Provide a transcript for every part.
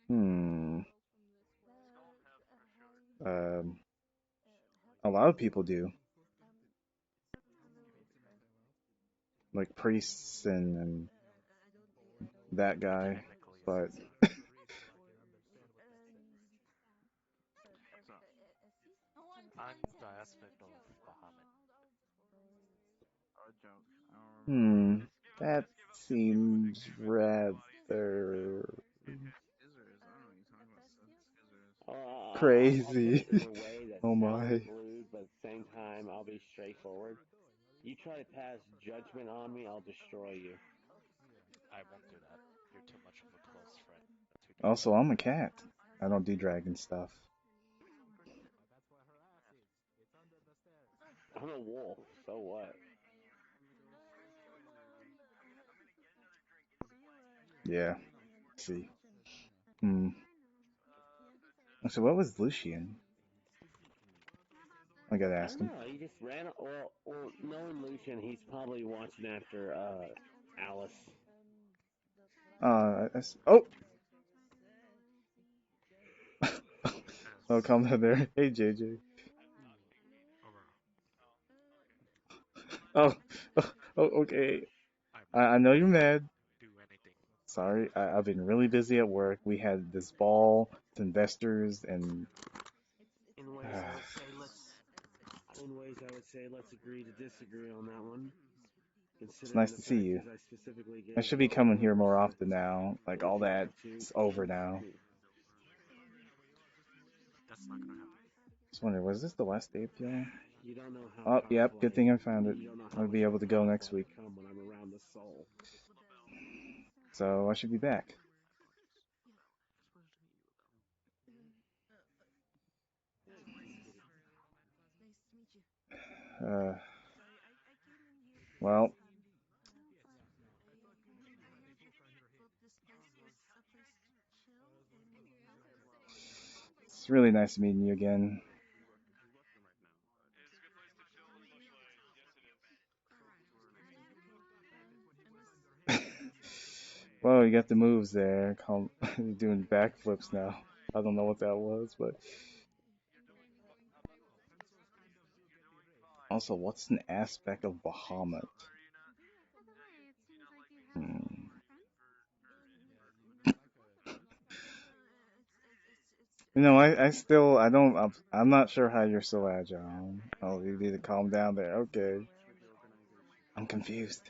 Hmm. Um, a lot of people do, like priests and that guy. Technically, But yes. So I'm the aspect of Bahamut. hmm, that seems rather I'll put crazy. it in a way that Oh sounds my. lewd, but at the same time, I'll be straightforward. You try to pass judgment on me, I'll destroy you. I won't do that. You're too much of a close friend to do that. Also, I'm a cat. I don't do dragon stuff. I'm a wolf, so what? Yeah. See. Hmm. So what was Lucian? I gotta I ask don't him. know. He just ran. Well, knowing Lucian, he's probably watching after Alice. Oh, oh, calm down there. Hey, JJ. Oh, oh, okay. I'm I know you're mad. do anything. Sorry, I've been really busy at work. We had this ball with investors, and In ways, I would say let's agree to disagree on that one. it's Considering nice the to see fact you. is, I specifically I gave should be both coming here owners more the often now. Like all ability that's to over choose now. me. That's not gonna happen. Just wondering, was this the last day of PI? You don't know how Oh, yep. powerful Good thing I found it. you don't know how I'll much be able more to go powerful next I week. become when I'm around the soul. So I should be back. Uh, well, it's really nice meeting you again. Well, you got the moves there. You're doing backflips now. I don't know what that was, but also, what's an aspect of Bahamut? Hmm. I still, I'm not sure how you're so agile. Oh, you need to calm down there. Okay. I'm confused.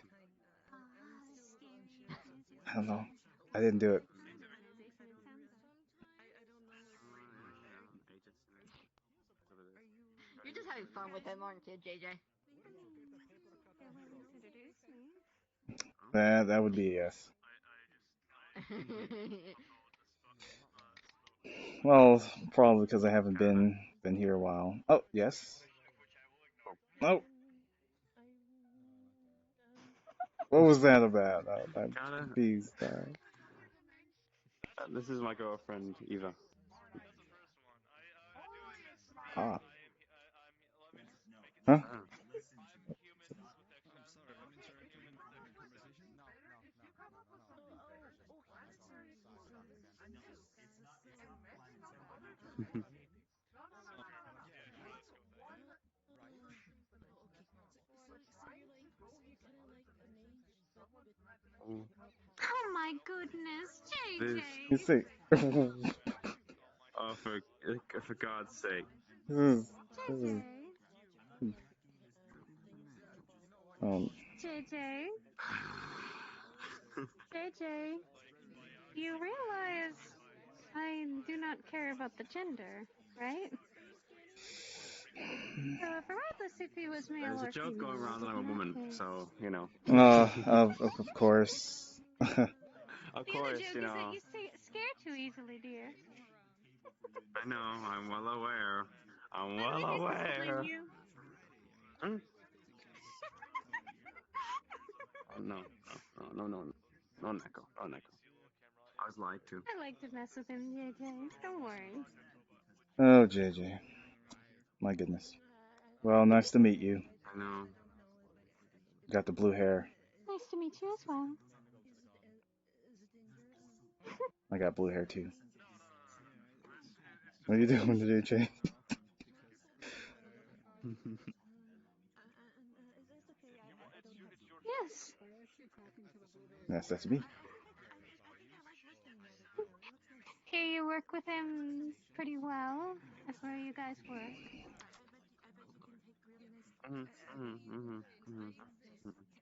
I don't know. I didn't do it. You're just having fun with him, aren't you, JJ? That would be a yes. Well, probably because I haven't been here a while. Oh, yes. Oh, what was that about? I'm Kinda. confused. This is my girlfriend, Eva. Ah, huh? Ah. Oh, Oh my goodness, this. You JJ. see, Oh, for God's sake. this is, JJ. um, JJ. JJ. You realize I do not care about the gender, right? So regardless if he was male There's a or joke going female, around that did I'm a not woman, care. so you know. of course. Of The other course, joke is that you scare too easily, dear. I know. I'm well aware. I'm By the way, well nice to explain aware. you. Hmm? Oh, no, no, Neko, no, Neko. I was lied to. I like to mess with him, JJ. Don't worry. Oh, JJ, my goodness. Well, nice to meet you. I know. Got the blue hair. Nice to meet you as well. I got blue hair too. What are you doing, DJ? Yes. Yes, that's me. Here you work with him pretty well. That's where you guys work.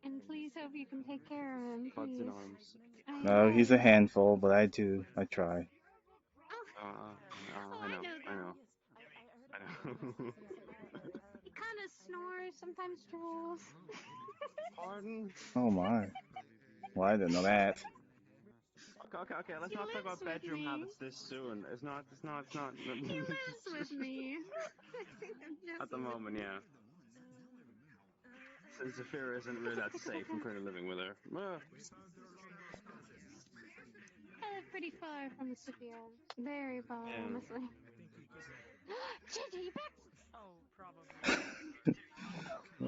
And please hope you can take care of him, Buds in please. arms. No, he's a I handful, but I try. Oh, I I know, know I that. know, I know. He kind of snores, sometimes drools. Pardon? Oh my. Well, I didn't know that. Okay. Let's He not talk lives about with bedroom me. habits this soon. It's not. He lives with me. At the moment, yeah. Since Zafira isn't really that safe, I'm currently living with her. I live pretty far from Sophia. Very far, Yeah. honestly. JJ, you back? Uh, I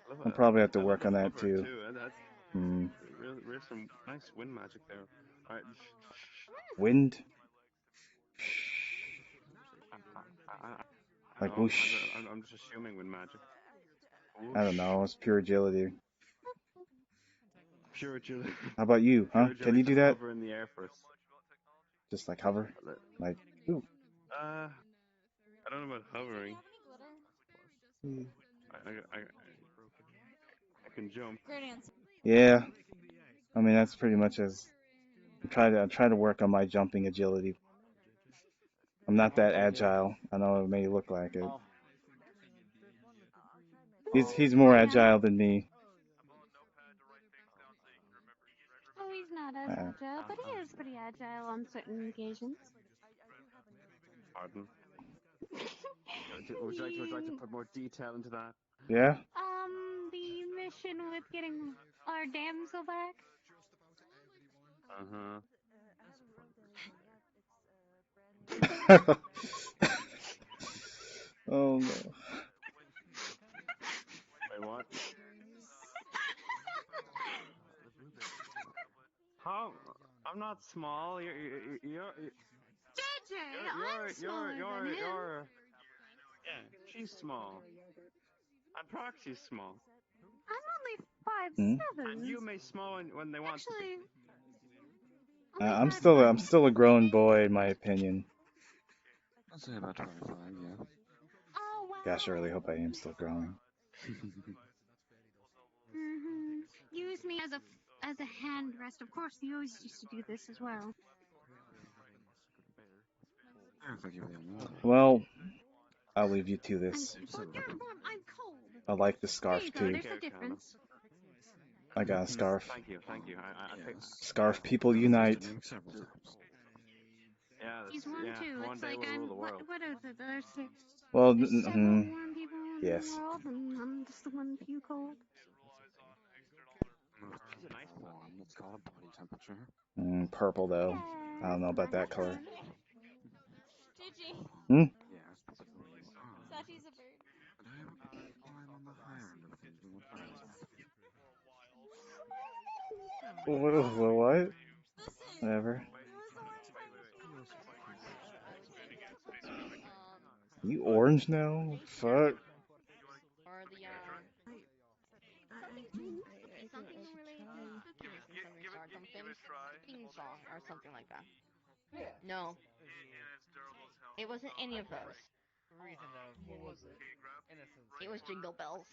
love, I'll probably have to I love work the on that hover too. too. That's Hmm. really some nice wind magic there. All right. Wind? I Like know. whoosh. I'm just assuming wind magic. I don't Whoosh. know. It's pure agility. Pure agility. How about you, Pure huh? Can you agility do to that? hover in the air first. Just like hover? Like, ooh. I don't know about hovering. I can jump. Yeah. I mean, that's pretty much as I try to work on my jumping agility. I'm not that agile. I know it may look like it. Oh, He's Oh more yeah. agile than me. Oh, he's not as Uh, agile, but he is pretty agile on certain occasions. Pardon. Would you like to put more detail into that? yeah. The mission with getting our damsel back. Oh no. Wait, what? How? I'm not small. JJ, I'm smaller than him. Yeah, she's small. And Proxy's small. I'm only five Hmm? And seven. you may small when they want to be. Actually, only five I'm seven. still a grown boy in my opinion. I'll say about 25, yeah. Oh Gosh, I really wow. hope I am still growing. Use me as a hand rest. Of course, you always used to do this as well. Well, I'll leave you to I'm, this. well, you're warm. I'm cold. I like the There scarf you go. too. There's Take the care, Kana. difference. I got a scarf. Thank you. Scarf people unite. He's warm too. One It's day like we'll rule the world. what are the Well, there's several warm people in the yes. world, and I'm just the one few cold. She's a nice warm. Let's call it body temperature. Purple though. Yeah, I don't know about that color. Gigi, Hmm? Yeah, specifically. Sachi's a bird. But I am on the higher end of things than what What? Listen, Whatever. it was the last time You orange now? Fuck. Or the something related to cookies and something star something cooking song or something like that. No, it wasn't any of those. Reason of what was it? Innocence. It was Jingle Bells.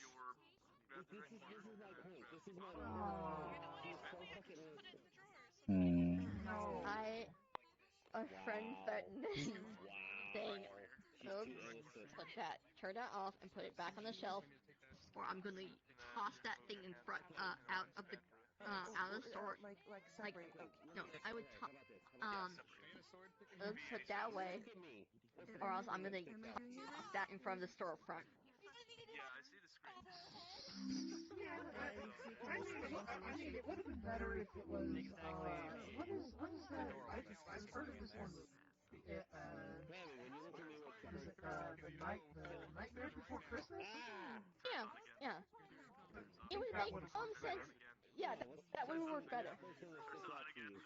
Hmm. A friend threatened me saying, "Oops, turn that off and put it back on the shelf, or I'm gonna toss that thing in front, out of the, out of the store." Like, no, I would, oops, put that away, or else I'm gonna toss that in front of the storefront. Actually, it would have been better if it was, what is that? I've heard of this one. What is it, the Nightmare Before Christmas? Yeah, yeah. It would make sense. Yeah, that would work better.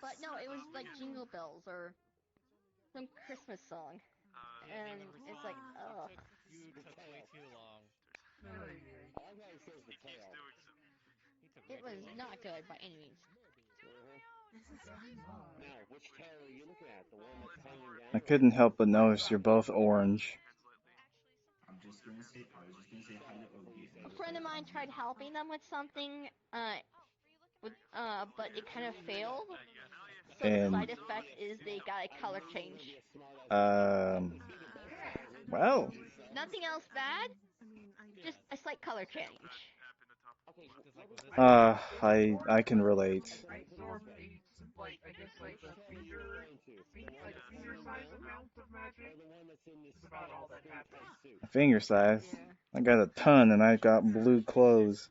But no, it was like Jingle Bells or some Christmas song. and it's like, ugh. You took way too long. I like how he says the tail. He took It way was too long. not good by any means. This is fun. Now, which tail are you looking at? The one that's hanging down? I couldn't help but notice you're both orange. I'm just gonna say, I was just gonna say hi to Ogie. A friend of mine tried helping them with something, but it kind of failed. So the And side effect is they got a color change. um, well, Nothing else bad, just a slight color change. Just like with this I can relate. Right, so like I guess like the finger size amount of magic is about all that happens. Finger size. Yeah. I got a ton, and I got blue clothes,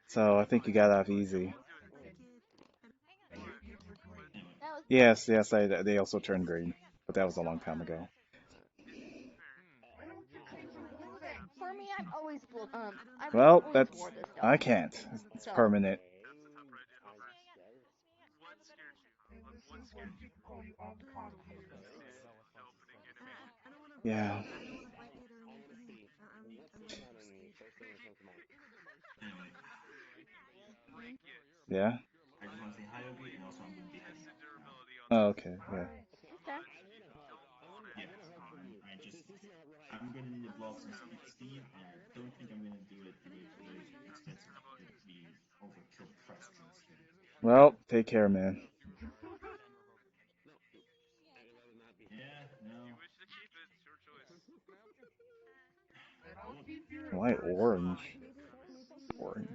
so I think you got off easy. Anyway, That was Yes, yes, they also turned green, but that was a long time ago. Why don't you change your clothing? for me. I've always I've Well, always that's wore this I dog. can't. It's So permanent. In this world, people call you unconscious. is almost fun to say. Yeah. anyway, Yeah. I just want to say hi, Ogie, and also I'm gonna be heading out. Oh, okay. Yeah. Alright. okay. Yeah, I'm gonna need a block some speed, and I don't think I'm gonna do it with the expensive, the overkill press drills here. Well, take care, man. Yeah, no. And I'll keep your Why advice in orange? mind. Orange. I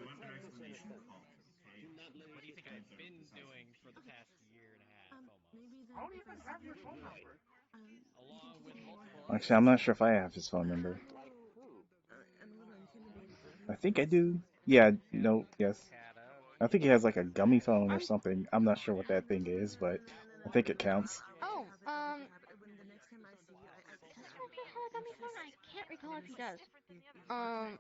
went for exclamation comment, okay? What do you think I've been doing for the past year and a half, almost? I don't even have your phone number. Along with multiple other Actually, I'm not people. sure if I have his phone number. Like who? I think I do. Yeah. No. Yes. Kata, I think he has like a gummy phone or something. I'm not sure what that thing is, but I think it counts. Oh, does Rocky have a gummy phone? I can't recall if he does. I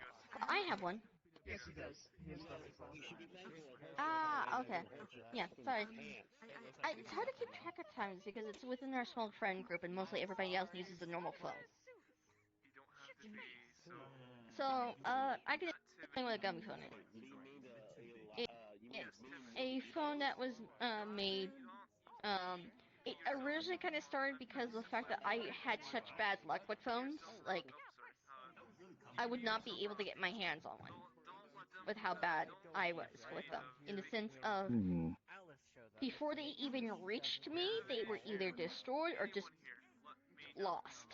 have one. Yes, he does. He has gummy phone. Ah, okay. Yeah, sorry. hey, listen, It's hard to keep track of times because it's within our small friend group and mostly everybody else uses a normal phone. So, I can explain what a gummy phone is. It's a phone that was made. It originally kind of started because of the fact that I had such bad luck with phones. Like, I would not be able to get my hands on one with how bad I was with them. In the sense of, Hmm. Alice shows up. before they even reached me, they were either destroyed or just lost.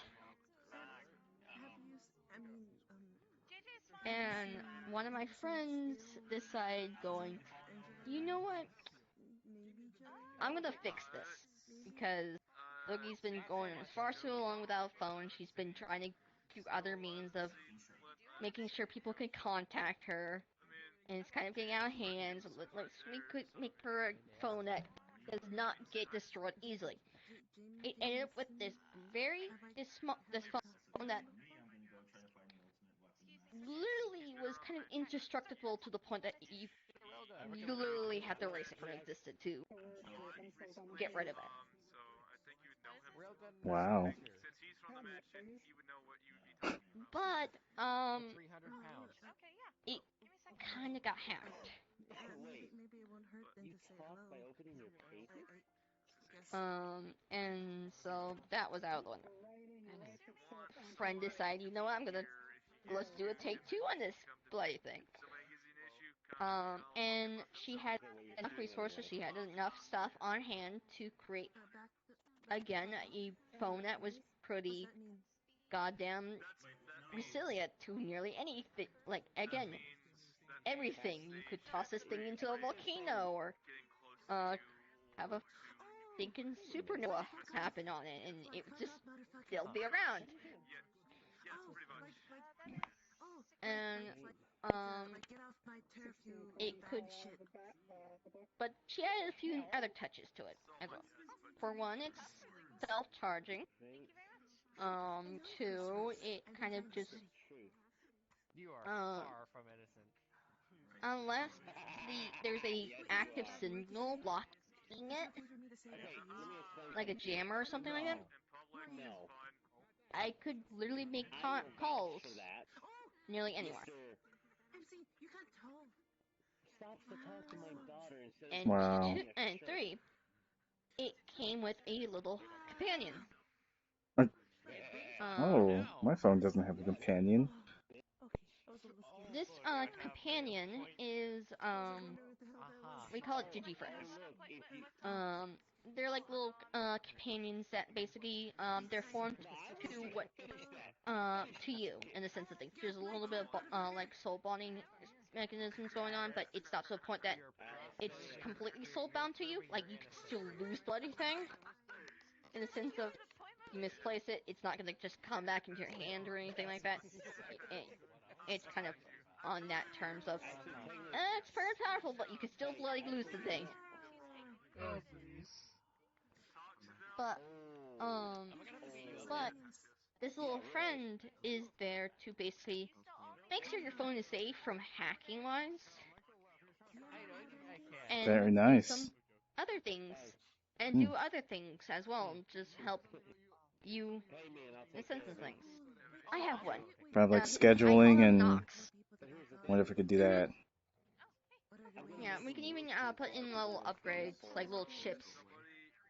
And one of my friends decided, going, you know what? I'm gonna fix this because Lookie's been going far too long without a phone. She's been trying to do other means of making sure people can contact her, and it's kind of getting out of hand. So let's make her a phone that does not get destroyed easily. It ended up with this phone that literally was kind of indestructible to the point that you literally had to erase it from existence to get rid of it. Railgun Wow. Master. But For 300 pounds. it kind of got hacked. You talk by opening your paper? And so that was out of the window. Friend decided, you know what, let's do a take two on this bloody thing. And she had enough resources, she had enough stuff on hand to create, again, a phone that was pretty goddamn resilient to nearly anything. Like, again, everything. You could toss this thing into a volcano or have a thinking supernova happen on it, and it would just still be around. And it could, but she added a few other touches to it as well. For one, it's self-charging. Two, it kind of just You are far from innocent. unless there's a active signal block seeing it, Okay, let me explain like a something to you. jammer or something like that, No. I could literally make I will calls vouch for that. nearly anywhere. Stops to talk to my daughter instead of And Wow. and three, it came with a little companion. Oh, my phone doesn't have a companion. This companion is we call it DigiFriends. They're like little companions that basically they're formed to what to you in the sense of things. There's a little bit of like soul bonding mechanisms going on, but it's not to the point that it's completely soul bound to you. Like you can still lose bloody thing in the sense of you misplace it, it's not gonna just come back into your hand or anything like that. It's kind of on that terms of it's very powerful, but you can still bloody lose the thing. But but this little friend is there to basically make sure your phone is safe from hacking wise, and Very do nice. some other things, and Hmm. do other things as well, and just help you in sense of things. I have one. Probably like I call scheduling him and Nox. wonder if we could do that. Yeah, we can even put in little upgrades, like little chips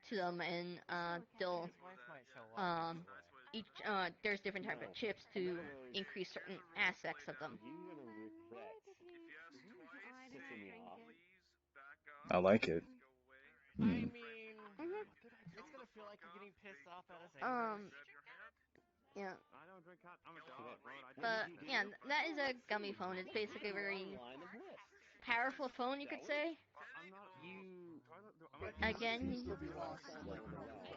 to them, and they'll each there's different type of chips to increase certain aspects of them. You're gonna regret pissing me off. I like it. I Hmm. mean, Mhm. it's gonna feel like you're getting pissed off at us anyways. Yeah. I don't drink hot. I'm a dog, bro. But yeah, that is a gummy phone. It's basically a very Line of list. powerful phone, you could say. I'm not. You Again, lost on down the well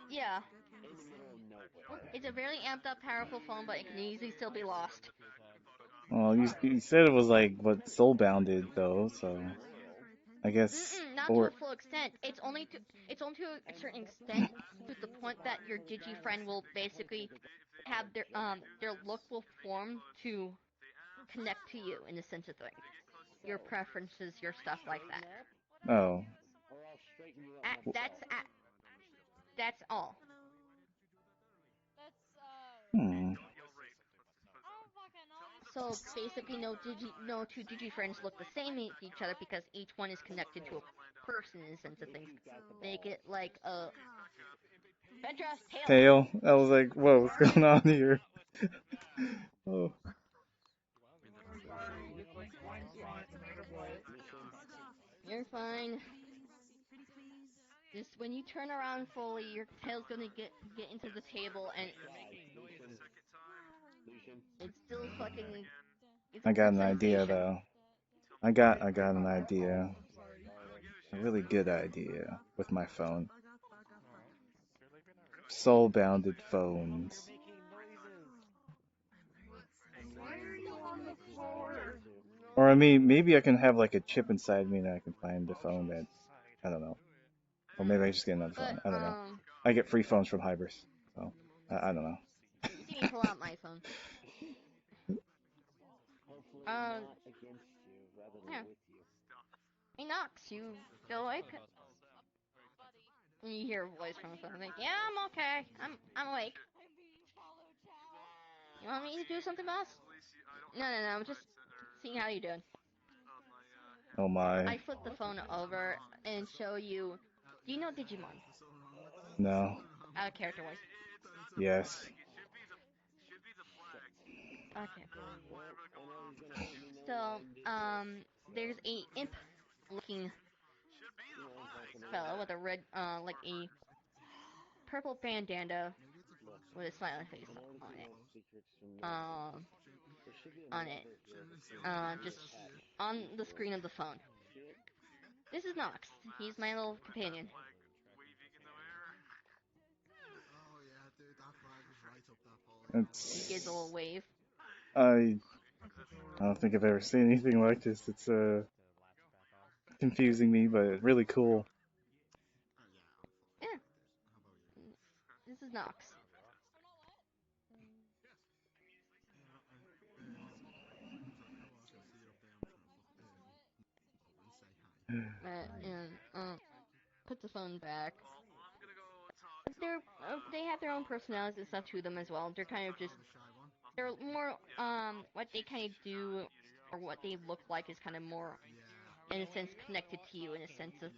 yeah, in the middle of nowhere. it's a very amped up, powerful phone, but it can easily still be lost. Well, you said it was like what soul bounded though, so I guess Not to a or full extent. It's only to a certain extent to the point that your digi friend will basically have their look will form to connect to you in the sense of things. Your preferences, your stuff like that. oh. Or I'll straighten you up That's all. That's Hmm. oh fucking no. So basically, no two digi friends look the same with each other because each one is connected to a person in the sense of things. Make it like a Petra tail. Tail. I was like, whoa, what's going on here? Oh. You're fine. Just when you turn around fully, your tail's gonna get into the table, and it's still fucking. It's a I got weird an idea sensation. though. I got an idea. A really good idea with my phone. Soul bounded phones. Or I mean, maybe I can have like a chip inside me that I can find the phone that I don't know. Or maybe I just get another phone. But I don't know. I get free phones from Hybris, so I don't know. you see me pull out my phone. Hopefully not against you, rather than Yeah. with you. Hey Knox, you still awake? And you hear a voice from the phone. Like, yeah, I'm okay. I'm awake. I'm being followed down. You want me to do something, boss? No. I'm just seeing how you're doing. Oh my. I flip the phone over and show you. Do you know Digimon? No. Character-wise. Yes. Okay. So, there's a imp-looking fellow with a red, like a purple bandana with a smiling face on it. Just on the screen of the phone. This is Nox. He's my little companion. He gives a little wave. I don't think I've ever seen anything like this. It's confusing me, but really cool. Yeah. This is Nox. put the phone back. They have their own personalities and stuff to them as well. They're kind of just they're more what they kind of do or what they look like is kind of more in a sense connected to you in a sense of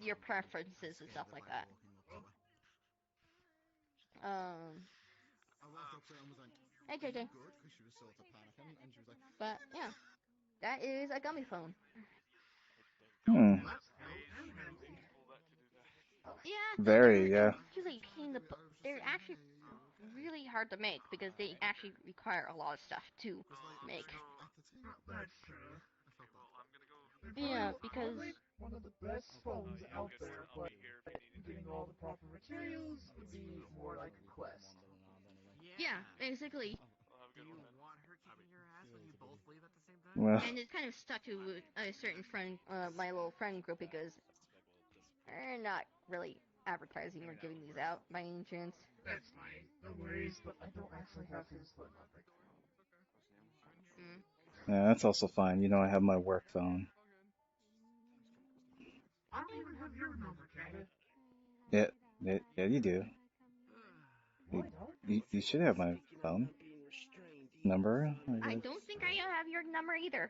your preferences and stuff like that. Hey JJ. But yeah, that is a gummy phone. Hmm. Yeah, Very, they're yeah. really they're actually really hard to make because they actually require a lot of stuff to make. That's true. Yeah, because One of the best phones out there, but getting all the proper materials would be more like a quest. yeah, basically. Do you want her kicking your ass when you both leave at the same time? Well, And it's kind of stuck to a certain friend, my little friend group because they're not really advertising or giving these out by any chance. That's fine. No worries, but I don't actually have his phone number. Mm. yeah, that's also fine. You know, I have my work phone. I don't even have your number, Canada. Yeah, you do. You should have my phone number. I don't think I have your number either.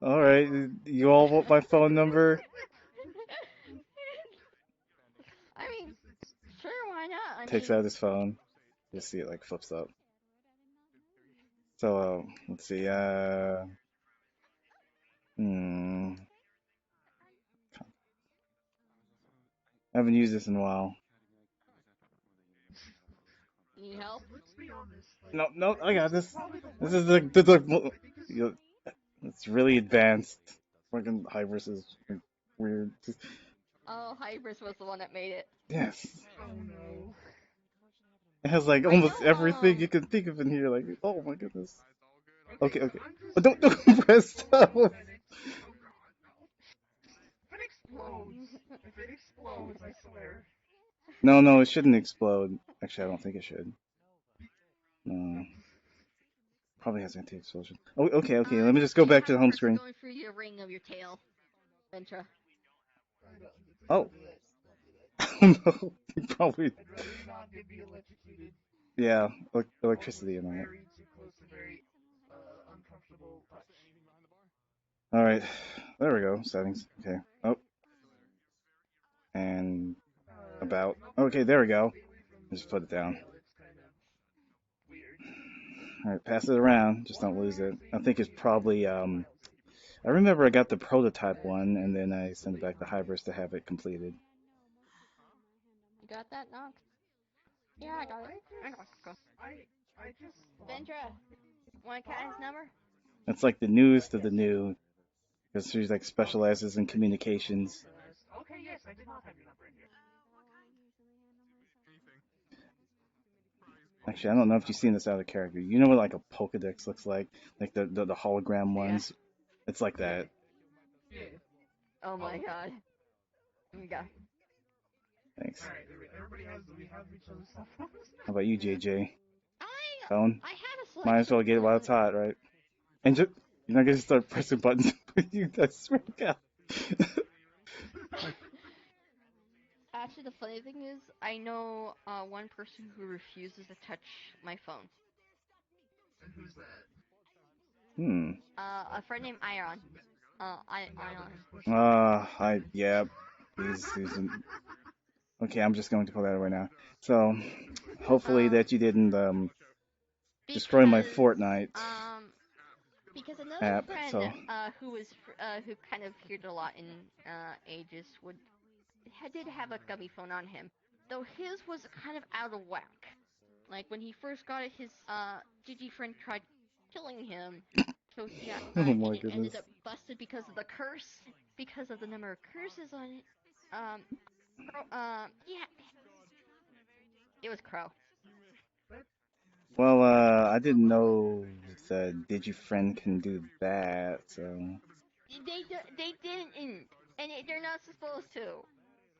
All right, you all want my phone number? I mean, sure, why not? I Takes mean, out his phone. Just see it like flips up. So let's see. Hmm. I haven't used this in a while. need help? Let's be honest. No, I got this. This is the you know, it's really advanced. Fucking Hybris is weird. Oh, Hybris was the one that made it. Yes. Oh no. It has like I almost know, everything you can think of in here. Like, oh my goodness. Okay. I'm just Oh, don't press stop. Oh god, no. If it explodes, I swear. No, it shouldn't explode. Actually, I don't think it should. No. Probably has anti-explosion. Oh, okay. Let me just go back to the home screen. Going through your ring of your tail, Ventra. Oh. No, probably. I'd rather you not get me electrocuted. Yeah, electricity in that. Very too close to very uncomfortable touch. All right, there we go. Settings. Okay. Oh, and about. Okay, there we go. Just put it down. All right, pass it around. Just don't lose it. I think it's probably I remember I got the prototype one, and then I sent it back to Hybris to have it completed. You got that, Nox? Yeah, I got it. I just Ventra, want Kat's number? It's like the newest of the new, because she's like specializes in communications. Okay, yes, I did not have your number in here. Actually, I don't know if you've seen this out of character. You know what like a Pokedex looks like the hologram ones? Yeah. It's like that. Yeah. Oh my god. Here we go. Thanks. Alright, everybody we have each other's cell phones. How about you, JJ? I Phone? have a selection. Might as well get it while it's hot, right? And just, you're not gonna start pressing buttons. You guys swear to God. Actually, the funny thing is, I know one person who refuses to touch my phone. And who's that? A friend named Iron. Yeah. Okay, I'm just going to pull that away now. So, hopefully that you didn't destroy my Fortnite because another app. friend So, who kind of appeared a lot in Aegis did have a gummy phone on him, though his was kind of out of whack. Like when he first got it, his GG friend tried killing him. So he oh my and it goodness. ended up busted because of the curse, because of the number of curses on it. Yeah, it was Crow. Well, I didn't know the DigiFriend can do that, so. They didn't, and they're not supposed to.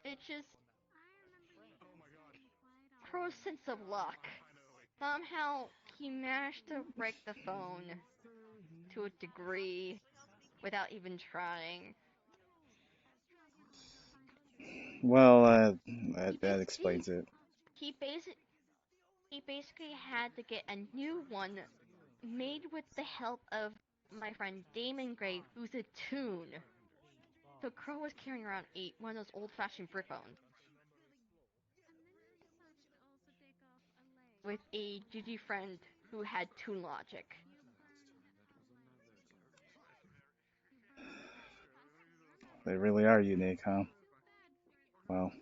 It's just Crow's sense of luck. Somehow he managed to break the phone to a degree without even trying. Well, He that basically explains it. he basic he basically had to get a new one made with the help of my friend Damon Gray, who's a toon. So Crow was carrying around one of those old-fashioned brick phones with a GG friend who had toon logic. They really are unique, huh? Well,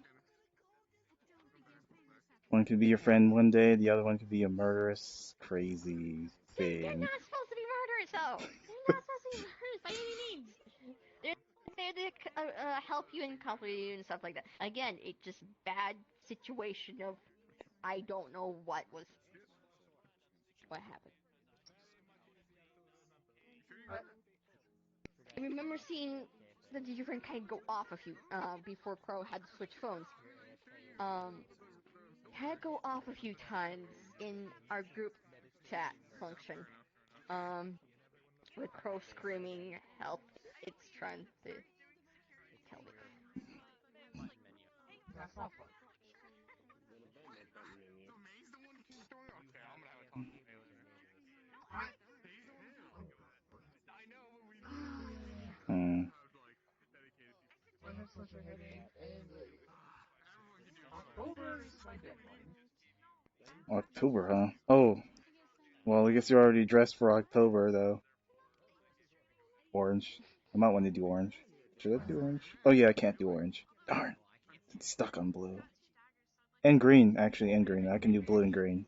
one could be your friend one day, the other one could be a murderous, crazy They're thing. not supposed to be murderers, though. They're not supposed to be murderers by any means. They're there to help you and comfort you and stuff like that. Again, it's just bad situation of I don't know what happened. I remember seeing the different kind of go off a few before Crow had to switch phones. Had to go off a few times in our group chat function. With Crow screaming help. It's trying to tell me. That's not fun. Hmm. I have such a headache, and October is my deadline. October, huh? Oh, well, I guess you're already dressed for October, though. Orange. I might want to do orange. Should I do orange? Oh, yeah, I can't do orange. Darn. It's stuck on blue. And green, actually, and green. I can do blue and green.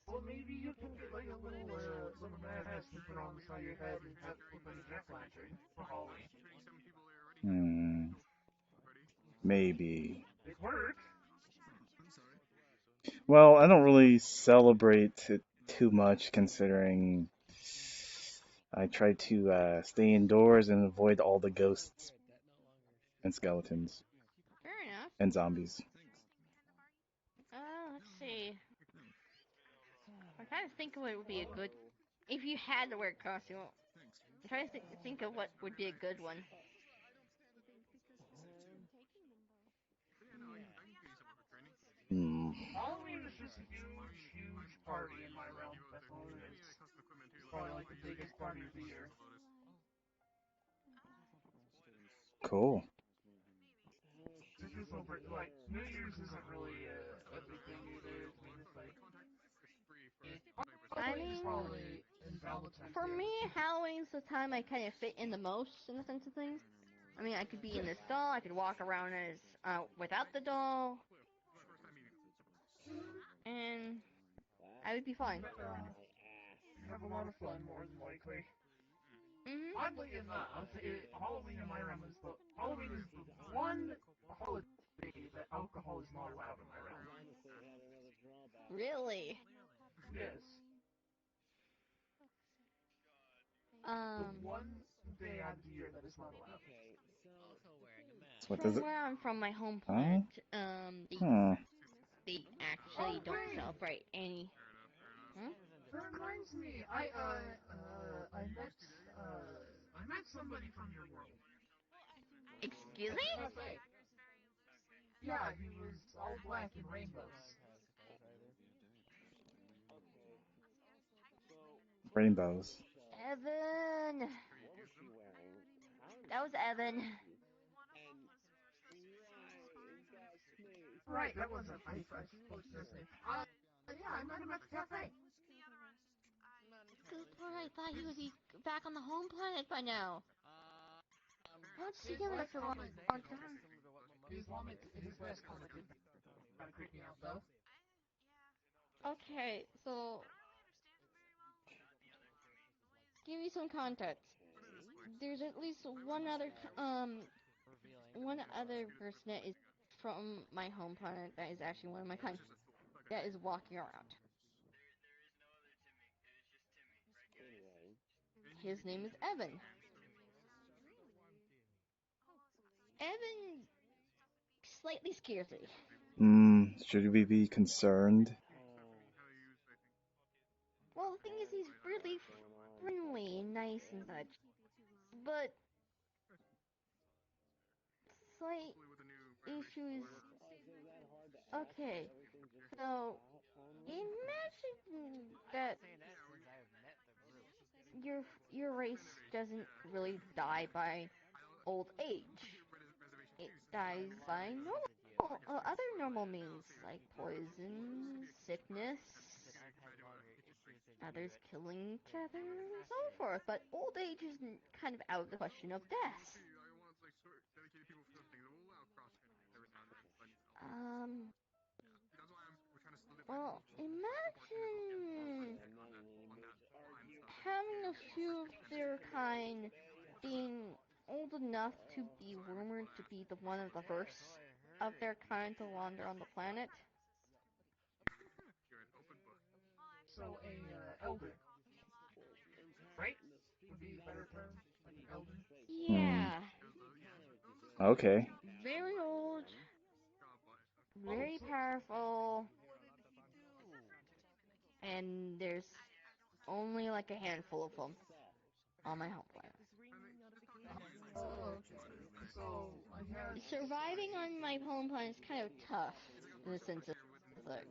Well, maybe you can get like a little mask and put on the side of your head and have look like a jack-o'-lantern for Halloween. Hmm. Maybe. It works. Well, I don't really celebrate it too much considering I try to stay indoors and avoid all the ghosts and skeletons Fair enough. and zombies. Let's see. I'm trying to think of what would be a good. If you had to wear a costume, I'm trying to think of what would be a good one. Hmm. Halloween is just a huge party in my realm. That's all it is. It's probably like the biggest party of the year. Cool. It's just over. Like New Year's isn't really a big thing either. I mean, it's like I Halloween's mean, probably in Valentine's for Day. me, Halloween's the time I kind of fit in the most in the sense of things. I mean, I could be in this doll, I could walk around as without the doll, and I would be fine. You have a lot of fun, more than likely. Mhm. Oddly enough, Halloween in my realm is Halloween is the one holiday that alcohol is not allowed in my realm. Really? Yes. The Um, one day out of the year that is not allowed. So what does from it? where I'm from, my home Huh? planet, Huh. they actually Oh, don't great! celebrate any. Hmm? That reminds me, I met somebody from your world. Excuse At the me? cafe. Yeah, he was all black and rainbows. Rainbows. Evan. That was Evan. Right, that wasn't. I supposed to say. Yeah, I met him at the cafe. Good lord, I thought he would be back on the home planet by now. I haven't seen him in a long time. His last comment did kind of creep me out, though. Okay, so give me some context. There's at least one other person that is from my home planet that is actually one of my kind that is walking around. His name is Evan. Evan slightly scares me. Should we be concerned? Well, the thing is, he's really friendly and nice and such. But slight issues. Okay, so imagine that your race doesn't really die by old age. It dies by other normal means like poison, sickness, others killing each other, and so forth. But old age is kind of out of the question of death. Well, imagine having a few of their kind being old enough to be rumored to be the one of the first of their kind to wander on the planet. So elder, right? Would be a better term, like an elder. Yeah, Okay. very old, very powerful, and there's only like a handful of them on my home planet. Oh, okay. So I had. Surviving on my home planet is kind of tough in the sense of things.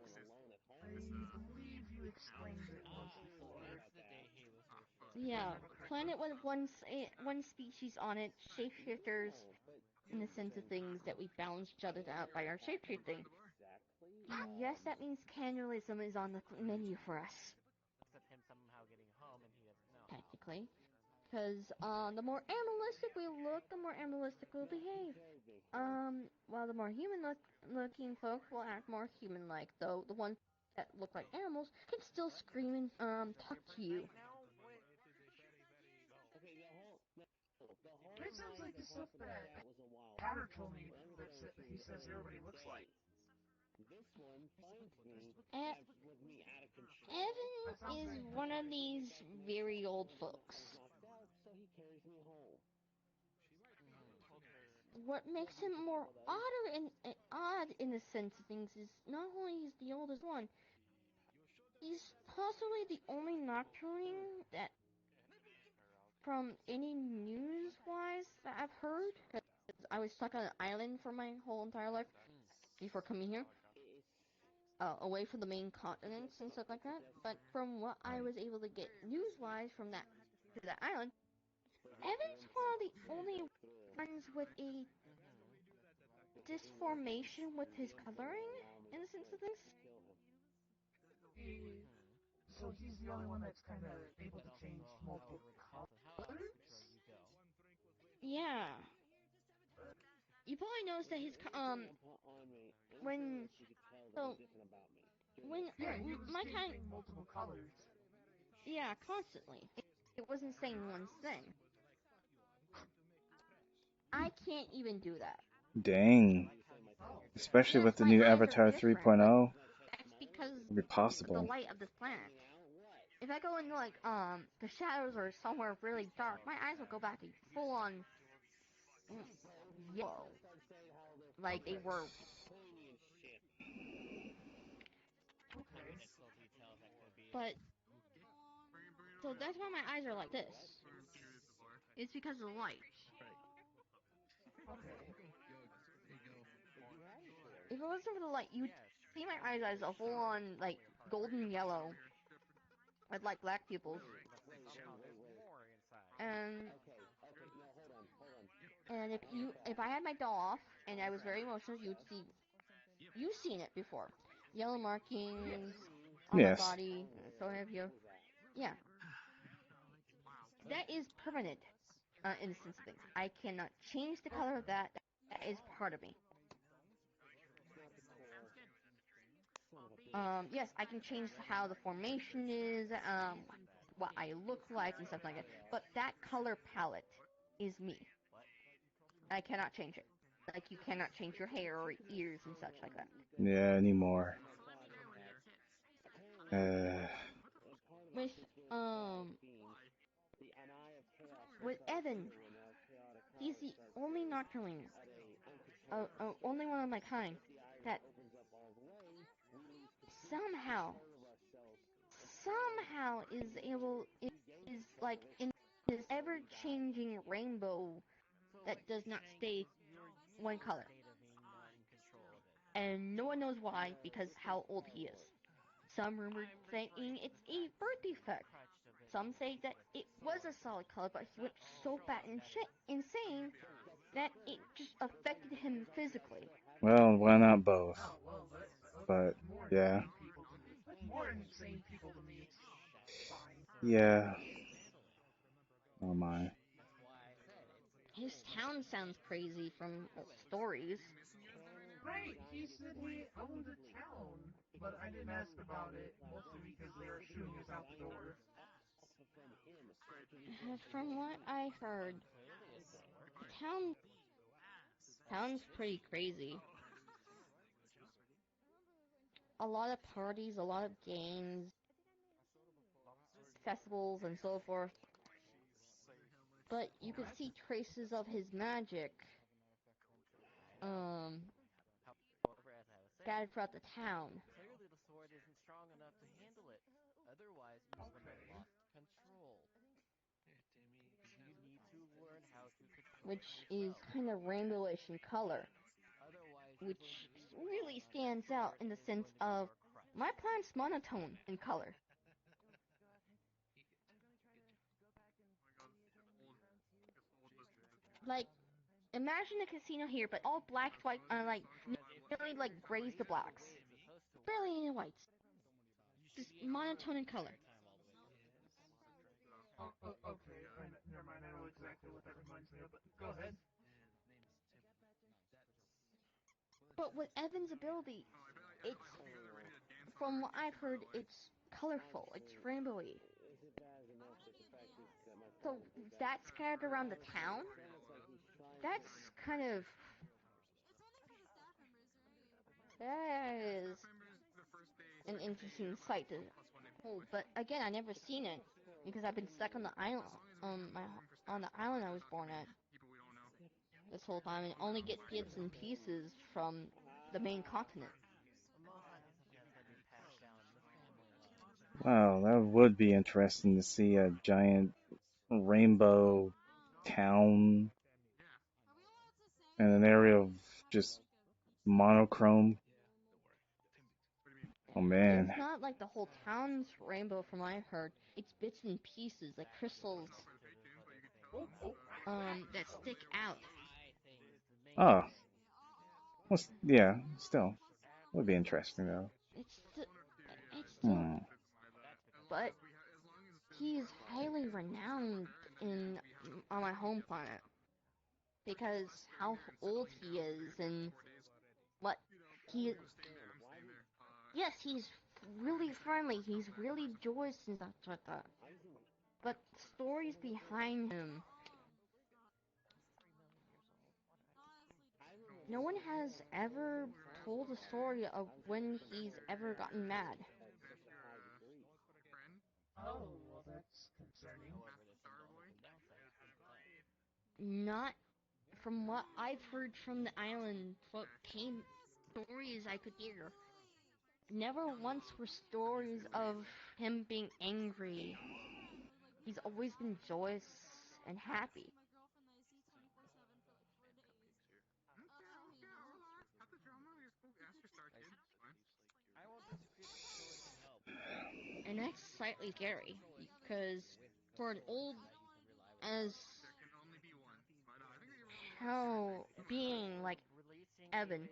I believe you explained it once before. Yeah, planet with one species on it, shapeshifters, in the sense of things that we balance each other out by our shapeshifting. Yes, that means cannibalism is on the menu for us. Technically. Because the more animalistic we look, the more animalistic we'll behave. While the more human-looking folks will act more human-like, though the ones that look like animals can still scream and talk to you. It sounds like the stuff that Powder told me that he says everybody looks like. That Evan sounds is very one of these very old folks. What makes him more odd in the sense of things is not only he's the oldest one, he's possibly the only Nocturne that, from any news-wise, that I've heard. Cause I was stuck on an island for my whole entire life before coming here, away from the main continents and stuff like that. But from what I was able to get news-wise from that island, Evan's one of the only ones with a disformation with his coloring, in the sense of things. So he's the only one that's kind of able to change multiple colors? Yeah. You probably noticed that his when so when Yeah, he was my kind, changing multiple colors. yeah, constantly. It wasn't saying one thing. I can't even do that. Dang. Oh. Especially Yes, with the my new eyes are Avatar different, but 3.0, that's because it'd be of the possible. light of this planet. If I go into like the shadows or somewhere really dark, my eyes will go back to full on yellow, like they Okay. were. Okay. But so that's why my eyes are like this. It's because of the light. Okay. If it wasn't for the light, you'd see my eyes as a full on like golden yellow with like black pupils. And if I had my doll off and I was very emotional, you've seen it before. Yellow markings on my Yes. body, so have you. Yeah. That is permanent, in the sense of things. I cannot change the color of that. That is part of me. Yes, I can change how the formation is, what I look like and stuff like that. But that color palette is me. I cannot change it. Like you cannot change your hair or ears and such like that. Yeah, anymore. Uh, With with Evan, he's the only Nocturne, only one of my kind that somehow is like in this ever-changing rainbow that does not stay one color. And no one knows why because how old he is. Some rumors saying it's a birth defect. Some say that it was a solid color, but he went so fat and insane that it just affected him physically. Well, why not both? Oh, well, that's But more yeah, insane people to me. That's more insane people to me. It's fine. yeah. Oh my. His town sounds crazy from stories. Right, he said he owned a town, but I didn't ask about it, mostly because they were shooting us out the door. From what I heard, the town sounds pretty crazy. A lot of parties, a lot of games, festivals, and so forth. But you could see traces of his magic, um, scattered throughout the town. Okay. Which is kind of rainbowish in color, which really stands out in the sense of my plant's monotone in color. Like, imagine a casino here, but all black, white, like, nearly like grays to blacks. Barely any whites. Just monotone in color. Oh, okay. Never mind. I know exactly what that reminds me of, but go ahead. But with Evan's ability, it's, from what I've heard, it's colorful, it's rainbowy. So that scattered around the town, that's kind of, that is an interesting sight to hold. But again, I never seen it because I've been stuck on the island, on the island I was born at this whole time, and only get bits and pieces from the main continent. Wow, that would be interesting to see a giant rainbow town in an area of just monochrome. Oh man. It's not like the whole town's rainbow, from what I've heard. It's bits and pieces, like crystals, that stick out. Oh, well, yeah, still. Would be interesting though. It's st- it's still, Hmm. but he's highly renowned in on my home planet because how old he is and what he. Yes, he's really friendly. He's really joyous and stuff like that. But stories behind him, no one has ever told a story of when he's ever gotten mad. Oh, well, that's concerning. Not from what I've heard from the island, what came stories I could hear. Never once were stories of him being angry. He's always been joyous and happy. Cut the drama. You're supposed to ask your star kid. Fine. And that's slightly scary because for an old as There can only be one. But I think you're how being like Evan,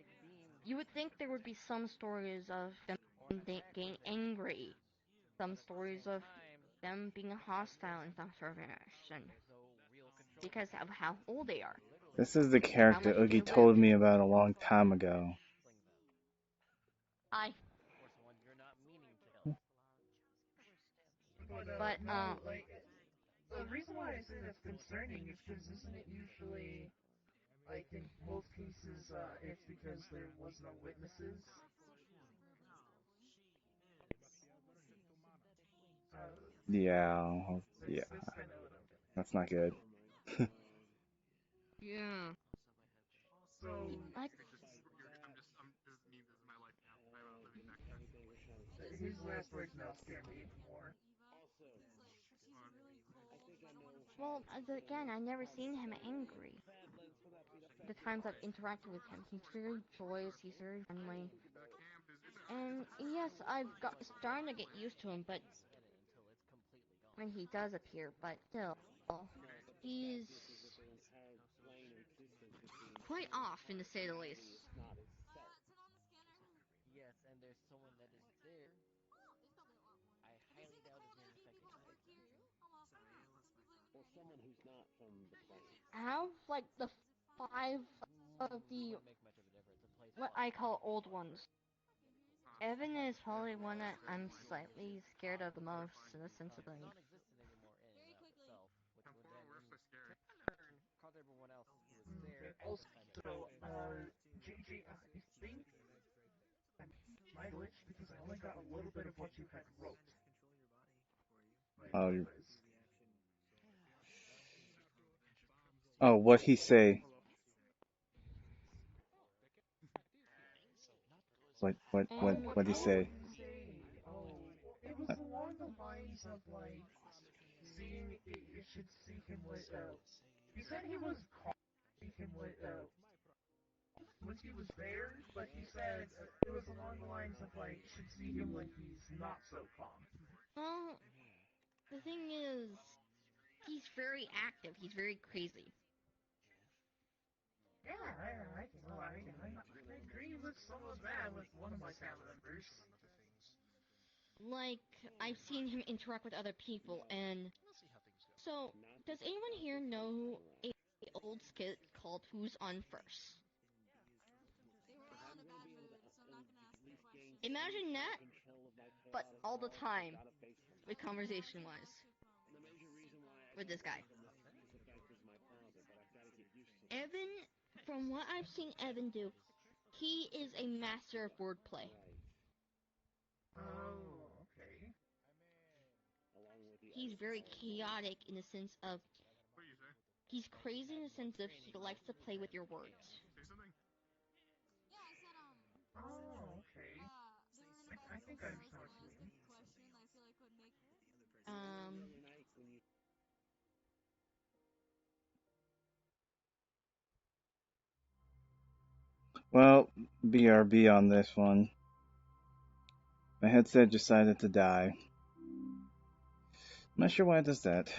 you would think there would be some stories of them getting angry, some stories of them being hostile in some sort of fashion because of how old they are, This is the how character much they Oogie lived. told me about a long time ago. I, but No, like, the reason why I say that's concerning is because isn't it usually, like, in most cases, it's because there was no witnesses? Yeah, yeah, That's kind of what I'm getting at. that's not good. yeah, So, like I'm just me. This is my life now. I'm a living nightmare. his last words now scare me even more. well, again, I never seen him angry. the times I've interacted with him. He's very joyous, he's very friendly. And yes, I've got starting to get used to him, but when he does appear, but still, he's quite off, in to say the least. Out of like the 5 of the what I call old ones, Evan is probably one that I'm slightly scared of the most in the sense of things. Also, JJ, I think my glitch because I only got a little bit of what you had wrote. Oh, oh, what he say? What he say? It was along the lines of like seeing it should see him with. He said he was calm, see him with when he was there, but he said it was along the lines of like should see him when he's not so calm. Well, the thing is, he's very active. He's very crazy. Yeah, I agree with some of that with one of my family members. Like, I've seen him interact with other people, and so, does anyone here know a old skit called Who's On First? Imagine that, but all the time, with conversation-wise, with this guy. Evan, from what I've seen Evan do, he is a master of wordplay. Oh, okay. He's very chaotic in the sense of he's crazy in the sense of he likes to play with your words. Oh, okay. I think I understand what you mean. Um, Well, BRB on this one. My headset decided to die. I'm not sure why it does that,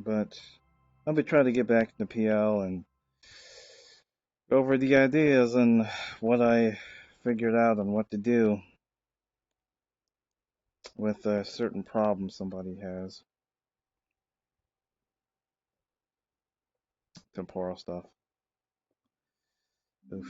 but I'll be trying to get back into PL and go over the ideas and what I figured out on what to do with a certain problem somebody has. Temporal stuff. Oof.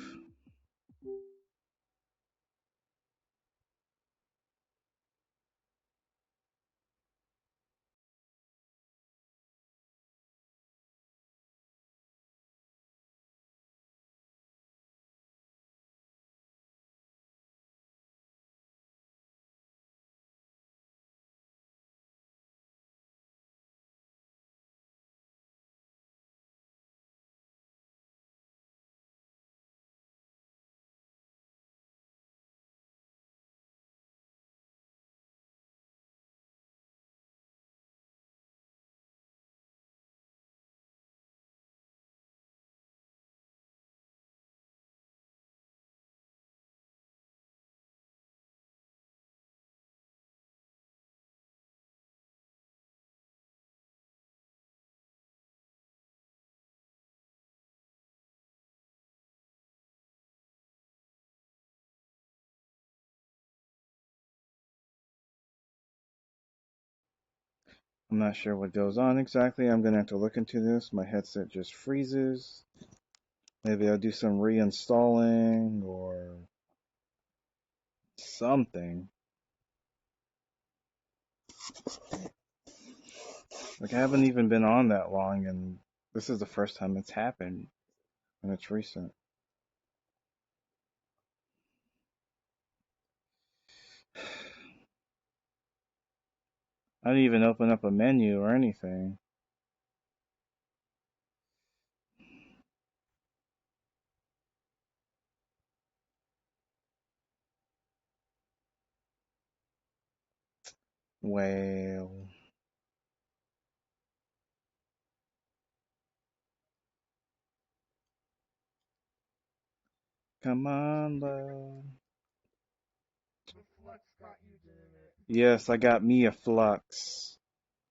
I'm not sure what goes on exactly. I'm going to have to look into this. My headset just freezes. Maybe I'll do some reinstalling or something. Like, I haven't even been on that long, and this is the first time it's happened, and it's recent. I didn't even open up a menu or anything. Well, Come on, love. The flux got you, didn't it? Yes, I got me a flux.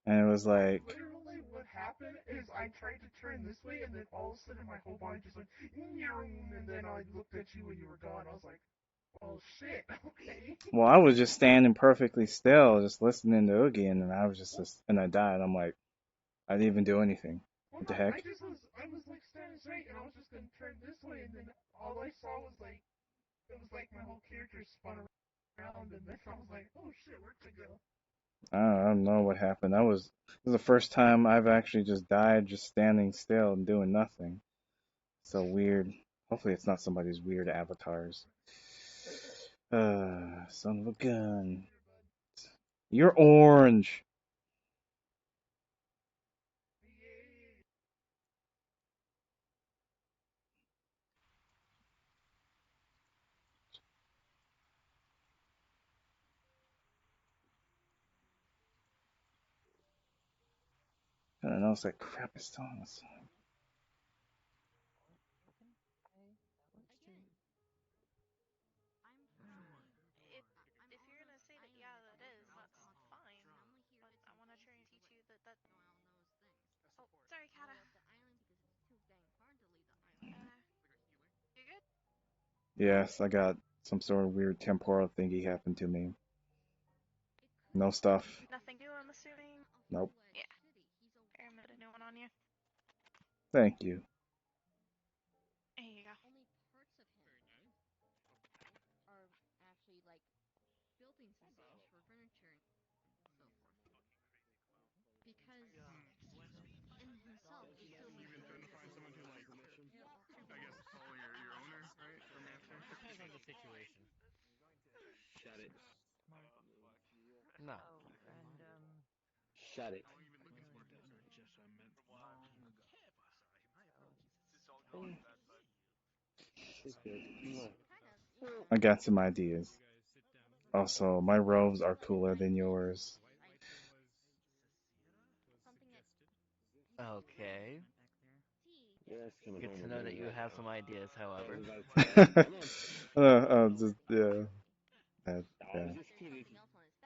And it was like, Literally, what happened is I tried to turn this way, and then all of a sudden my whole body just went, and then I looked at you and you were gone. I was like, oh shit, okay. well, I was just standing perfectly still, just listening to Oogie, and then I was and I died. I'm like, I didn't even do anything. Well, What the no, heck? I was like standing straight, and I was just gonna turn this way, and then all I saw was like, it was like my whole character spun around, and then I was like, oh shit, where'd it go? I don't know what happened. This was the first time I've actually just died, just standing still and doing nothing. So weird. Hopefully, it's not somebody's weird avatars. Son of a gun. You're orange. I don't know. It's that crap is telling us. If you're gonna say that, yeah, that is, that's fine. But I want to try and teach you that. Oh, sorry, Kata. You good? Yes, I got some sort of weird temporal thingy happened to me. No stuff. Nothing new, I'm assuming. Nope. Yeah. Here, I'm gonna put a new one on you. Thank you. There you go. Depends on the situation. Shut it. No. Shut it. It's good. I got some ideas. Also, my robes are cooler than yours. Okay. Yes, coming Good home to and know that getting you that. have some ideas, I however. was about to say, come on. Just yeah. I Yeah. was just kidding.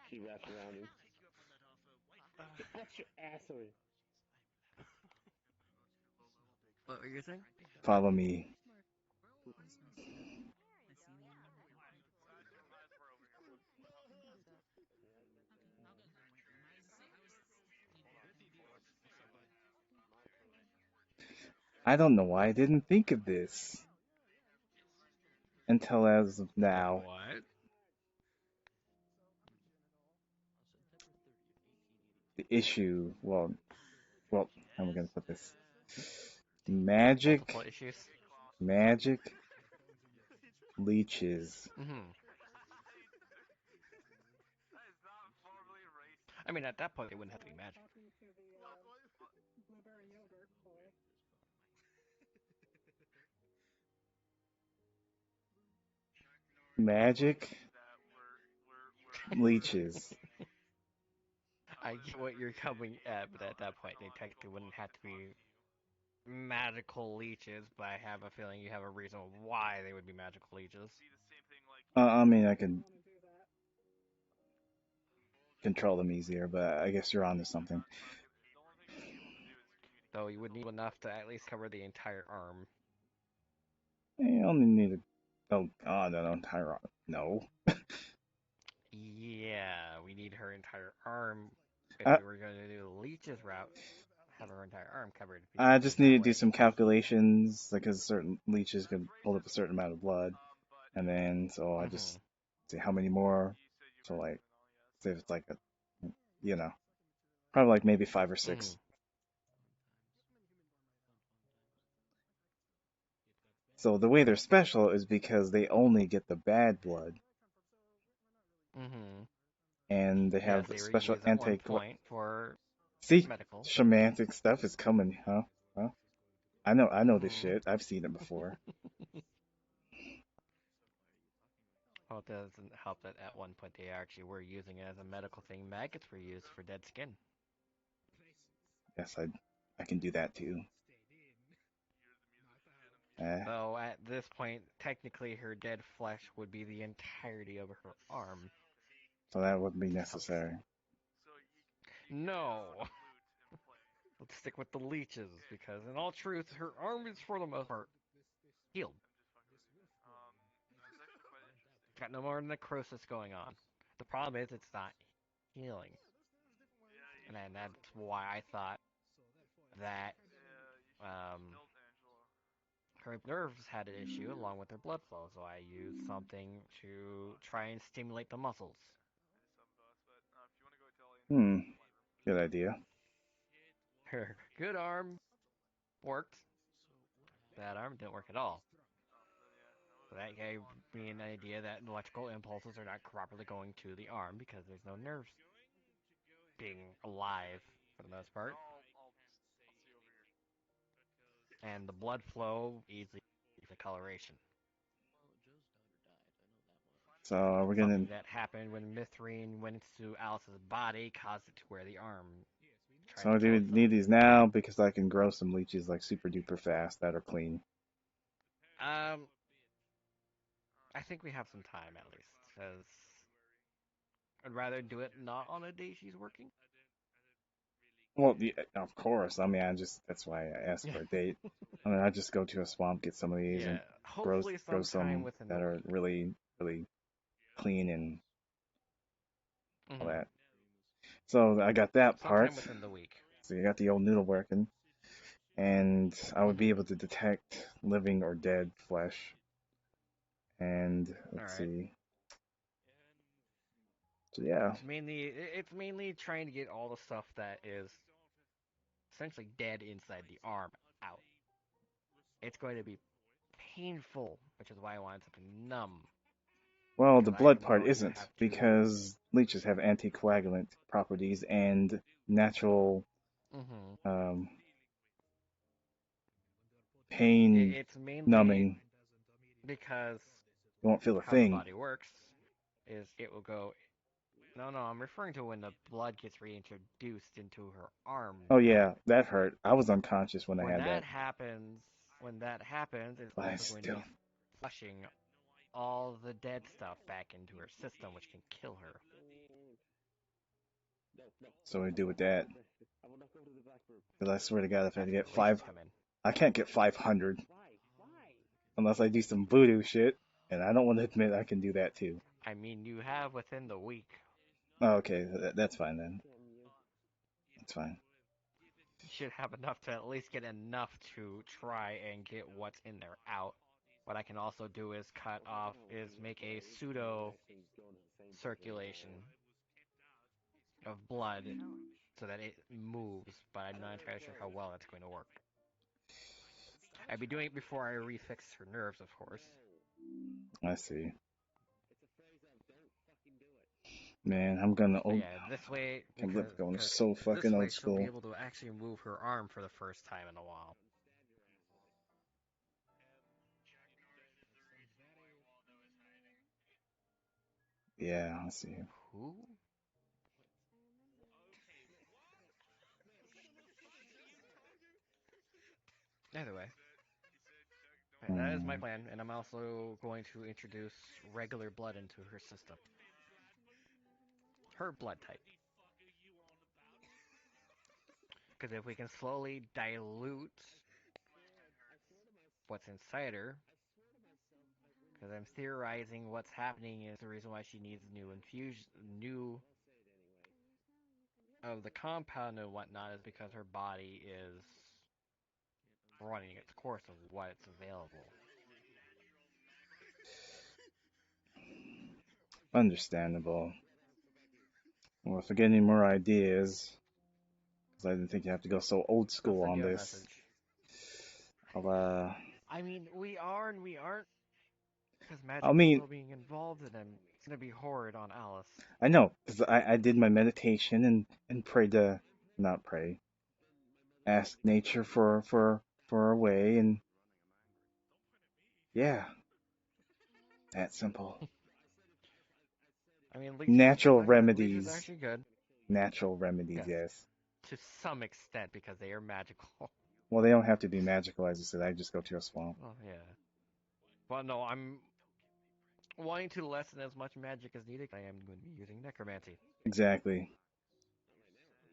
She wraps around me. That's your ass away. What were you saying? Follow me. I don't know why I didn't think of this until as of now. What? The issue. Well, how am I gonna put this? Magic, Multiple issues? magic, leeches. Mm-hmm. I mean, at that point, they wouldn't have to be magic. Magic, leeches. I get what you're coming at, but at that point, they technically wouldn't have to be magical leeches, but I have a feeling you have a reason why they would be magical leeches. I mean, I can control them easier, but I guess you're onto something. Though you would need enough to at least cover the entire arm. You only need a. Oh God, no, entire. No. Yeah, we need her entire arm. If I we were going to do the leeches route, have her entire arm covered. If you I do it just that need to do way. some calculations, because certain leeches can hold up a certain amount of blood, and then so I Mm-hmm. just see how many more. So like, say if it's like a, probably like maybe five or Mm-hmm. six. So the way they're special is because they only get the bad blood, Mm-hmm. and they Yes, have they were special used at one anti. point for See, medical. shamanic stuff is coming, huh? Huh? I know this Mm-hmm. shit. I've seen it before. Well, it doesn't help that at one point they actually were using it as a medical thing. Maggots were used for dead skin. Yes, I can do that too. Though at this point, technically her dead flesh would be the entirety of her arm. So that wouldn't be necessary. No! Let's stick with the leeches, because in all truth, her arm is for the most part healed. Got no more necrosis going on. The problem is it's not healing. And then that's why I thought that her nerves had an issue along with her blood flow, so I used something to try and stimulate the muscles. Good idea. Her good arm worked. Bad arm didn't work at all. So that gave me an idea that electrical impulses are not properly going to the arm because there's no nerves being alive for the most part. And the blood flow easily the coloration. So are we Something gonna? that happened when Mithrene went into Alice's body caused it to where the arm tried So to do kill we itself. need these now because I can grow some leeches like super duper fast that are clean. I think we have some time at least, because I'd rather do it not on a day she's working. Well, yeah, of course. I mean, that's why I asked for a date. I mean, I just go to a swamp, get some of these, Yeah, and hopefully grow sometime some within the that are week. really really clean and all Mm-hmm. that. So I got that part. Sometime within the week. So you got the old noodle working, and I would be Mm-hmm. able to detect living or dead flesh. And All let's right. see. So yeah. It's mainly trying to get all the stuff that is essentially dead inside the arm out. It's going to be painful, which is why I wanted something numb. Well, the Because I blood am part going to isn't have to. because leeches have anticoagulant properties and natural Mm-hmm. um, pain It's mainly numbing. because You won't feel a how the thing. body works is it will go. No, no, I'm referring to when the blood gets reintroduced into her arm Oh back. yeah, that hurt. I was unconscious when I When had that that, happens, when that happens, it's but I also going to still. be flushing all the dead stuff back into her system, which can kill her. So what do we do with that? I will not go to the black room. Because I swear to God, if I That's where get the leeches five, come in. I can't get 500 Why? unless I do some voodoo shit, and I don't want to admit I can do that too. I mean, you have within the week. Oh, okay, that's fine then. That's fine. You should have enough to at least get enough to try and get what's in there out. What I can also do is make a pseudo circulation of blood so that it moves, but I'm not entirely sure how well that's going to work. I'd be doing it before I refix her nerves, of course. I see. Man, I'm gonna But old. yeah, this way, Can't believe I'm going because so this fucking way old she'll be school. able to actually move her arm for the first time in a while. Yeah, I see. Who? Either way. Okay, that is my Hmm. plan, and I'm also going to introduce regular blood into her system. Her blood type. Because if we can slowly dilute what's inside her, because I'm theorizing what's happening is the reason why she needs new of the compound and whatnot is because her body is running its course of what's available. Understandable. Well, if I get any more ideas, because I didn't think you have to go so old I'll school send on you a this, message. I'll I mean, we are and we aren't, because I magic is mean, still being involved, and it's gonna be horrid on Alice. I know, because I did my meditation and prayed to, not pray, ask nature for a way, and yeah, that simple. I mean, Natural leeches is remedies. actually good. Natural remedies, Yes, yes. to some extent because they are magical. Well, they don't have to be magical, as you said. I just go to a swamp. Oh yeah. Well, no, I'm wanting to lessen as much magic as needed. I am going to be using necromancy. Exactly.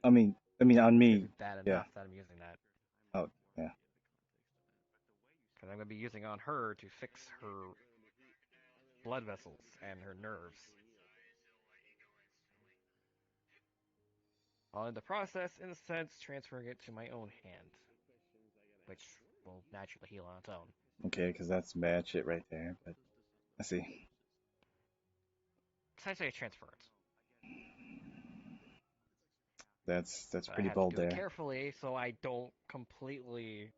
I mean, on It's me, bad yeah. enough that I'm using that. Oh, yeah. Because I'm going to be using on her to fix her blood vessels and her nerves. While in the process, in a sense, transferring it to my own hand, which will naturally heal on its own. Okay, because that's bad shit right there. But I see. Essentially a transference. That's But I pretty have to bold do it there. carefully so I don't completely.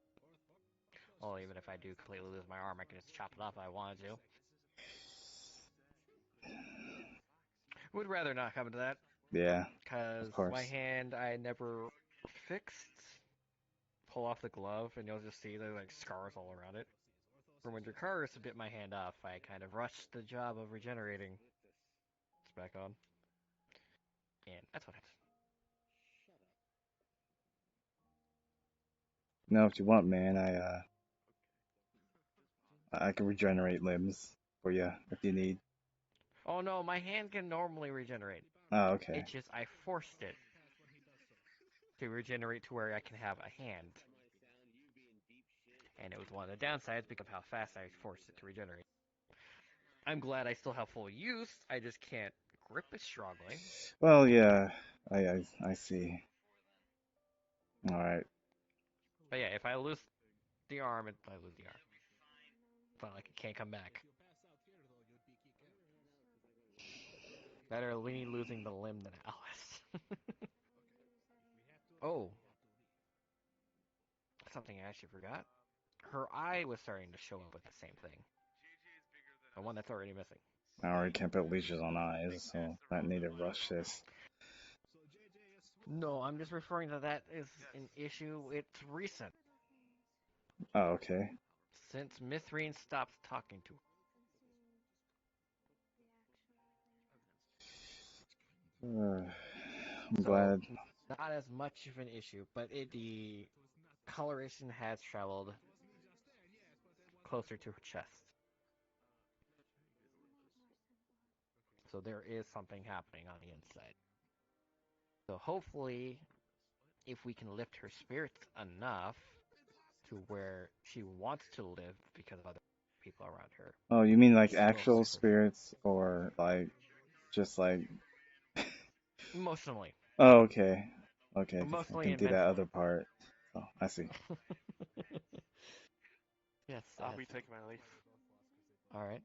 Well, even if I do completely lose my arm, I can just chop it off if I wanted to. Would rather not come to that, Yeah, of because my course. hand I never fixed. Pull off the glove, and you'll just see there's like scars all around it. From when Dracarys bit my hand off, I kind of rushed the job of regenerating. It's back on. And that's what happened. Now, if you want, man, I can regenerate limbs for you if you need. Oh no, my hand can normally regenerate. Oh, okay. It's just I forced it to regenerate to where I can have a hand. And it was one of the downsides because of how fast I forced it to regenerate. I'm glad I still have full use, I just can't grip it strongly. Well, yeah, I see. All right. But yeah, if I lose the arm, I lose the arm. It's not like it can't come back. Better me losing the limb than Alice. Oh, something I actually forgot. Her eye was starting to show up with the same thing. The one that's already missing. I already can't put leashes on eyes, so I need to rush this. No, I'm just referring to that as an issue. It's recent. Oh, okay. Since Mithrene stopped talking to her. I'm So, glad. not as much of an issue, but the coloration has traveled closer to her chest. So there is something happening on the inside. So hopefully, if we can lift her spirits enough to where she wants to live because of other people around her, Oh, you mean like she will actual suffer from spirits or like just like? emotionally, Oh, okay. Okay, 'cause I emotionally can and do that mentally. other part. Oh, I see. Yes, I'll yes. be taking my leave. All right.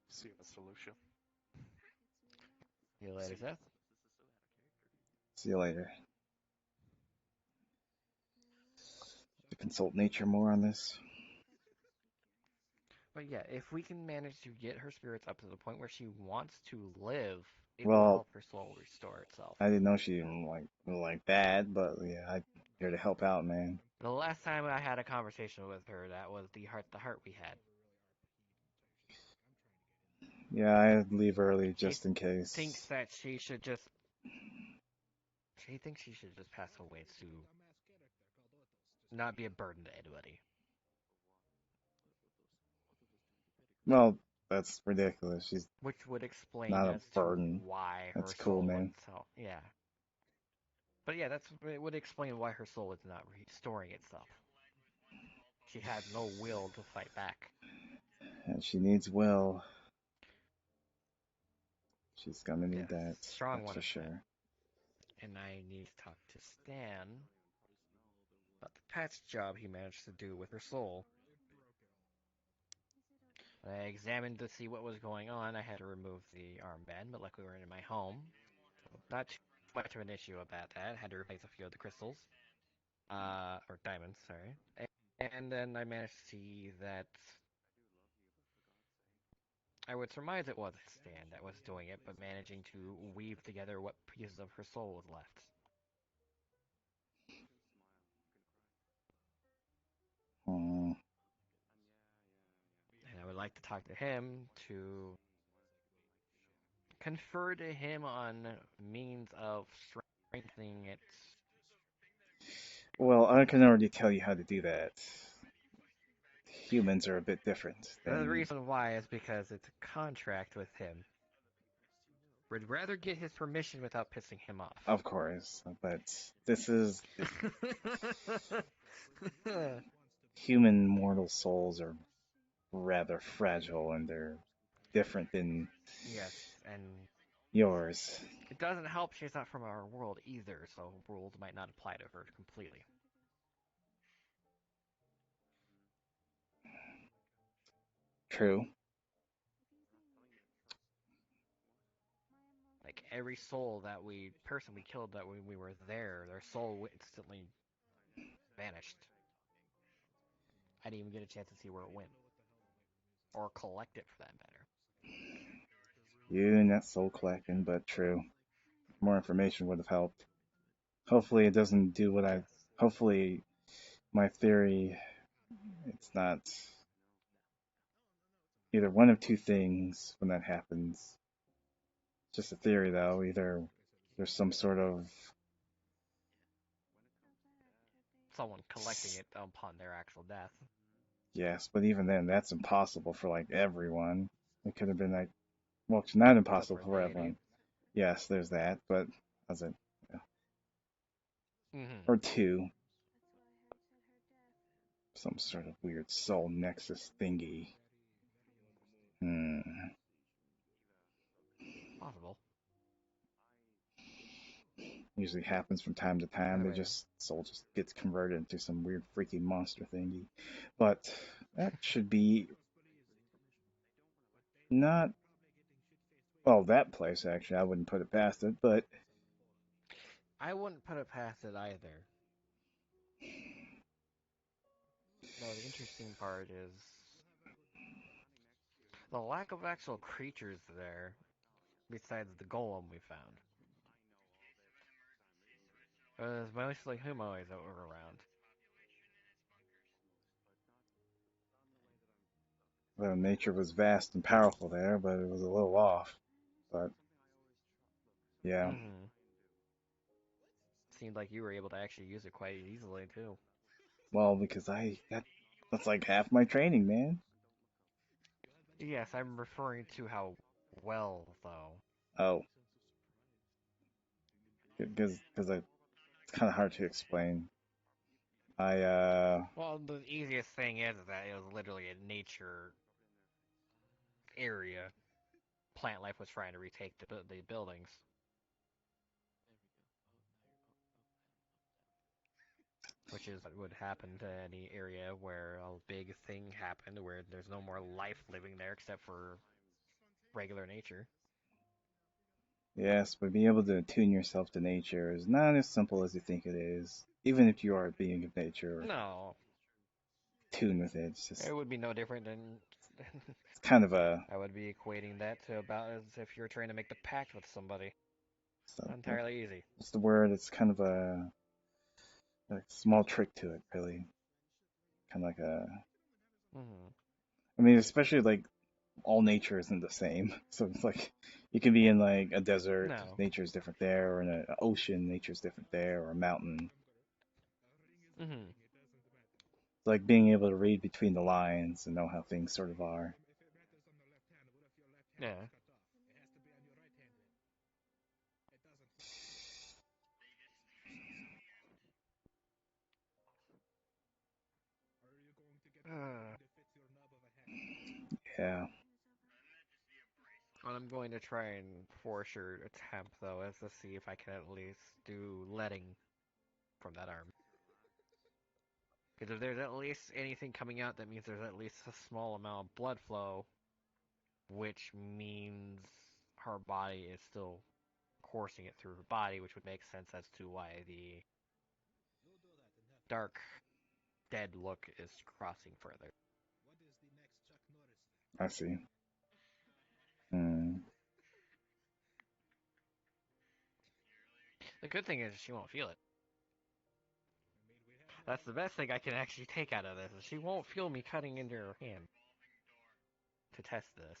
See the solution. See you later, See. Seth. See you later. To consult nature more on this. But yeah, if we can manage to get her spirits up to the point where she wants to live, it will Well, help her soul restore itself. I didn't know she even like that, but yeah, I'm here to help out, man. The last time I had a conversation with her, that was the heart we had. Yeah, I'd leave early She just in thinks case. that she thinks she should just pass away to not be a burden to anybody. Well, that's ridiculous. She's Which would explain not a as to burden. why That's her cool, soul man. itself. Yeah. But yeah, it would explain why her soul is not restoring itself. She had no will to fight back. And she needs will. She's gonna need Yes, that. strong That's one for at that. sure. And I need to talk to Stan about the patch job he managed to do with her soul. When I examined to see what was going on, I had to remove the armband, but luckily we were in my home. So not too much of an issue about that. I had to replace a few of the crystals. Or diamonds, sorry. And then I managed to see that I would surmise it was Stan that was doing it, but managing to weave together what pieces of her soul was left. Hmm. And I would like to talk to him to confer to him on means of strengthening its Well, I can already tell you how to do that. Humans are a bit different The than, reason why is because it's a contract with him. We'd rather get his permission without pissing him off. of course, but this is human mortal souls are rather fragile and they're different than Yes, and yours. it doesn't help she's not from our world either, so rules might not apply to her completely. True. Like every soul that person we killed that when we were there, their soul instantly vanished. I didn't even get a chance to see where it went. Or collect it for that matter. You and that soul collecting, but true. More information would have helped. Hopefully it doesn't do what I. Yes. Hopefully my theory, it's not either one of two things when that happens. It's just a theory though. Either there's some sort of Someone collecting it upon their actual death. yes, but even then that's impossible for like everyone. It could have been like well, it's not Except impossible for for Lady. everyone. Yes, there's that, but as a Mm-hmm. or two, some sort of weird soul nexus thingy. Hmm. Possible. Usually happens from time to time. They Anyway. just soul just gets converted into some weird freaky monster thingy. But that should be not well, that place actually, I wouldn't put it past it, but I wouldn't put it past it either. No, the interesting part is the lack of actual creatures there, besides the golem we found. It was mostly humanoids that were around. well, nature was vast and powerful there, but it was a little off. But yeah, Mm-hmm. Seemed like you were able to actually use it quite easily too. well, because that's like half my training, man. Yes, I'm referring to how well, though. Oh, because it's kind of hard to explain. I Well, the easiest thing is that it was literally a nature area. Plant life was trying to retake the buildings, which is what would happen to any area where a big thing happened, where there's no more life living there except for regular nature. yes, but being able to attune yourself to nature is not as simple as you think it is. Even if you are a being of nature, or No, tune with it, it's it just would be no different than. it's kind of a I would be equating that to about as if you're trying to make the pact with somebody. so, Not entirely easy. what's the word? It's kind of a small trick to it, really. Kind of like a, Hmm. I mean, especially like all nature isn't the same. So it's like you can be in like a desert, No. nature is different there, or in an ocean, nature is different there, or a mountain. Hmm. It's like being able to read between the lines and know how things sort of are. Yeah. Uh, Yeah, what I'm going to try and for sure attempt though is to see if I can at least do letting from that arm. Because if there's at least anything coming out, that means there's at least a small amount of blood flow, which means her body is still coursing it through her body, which would make sense as to why the dark, dead look is crossing further. I see. Hmm. The good thing is she won't feel it. That's the best thing I can actually take out of this. Is she won't feel me cutting into her hand to test this.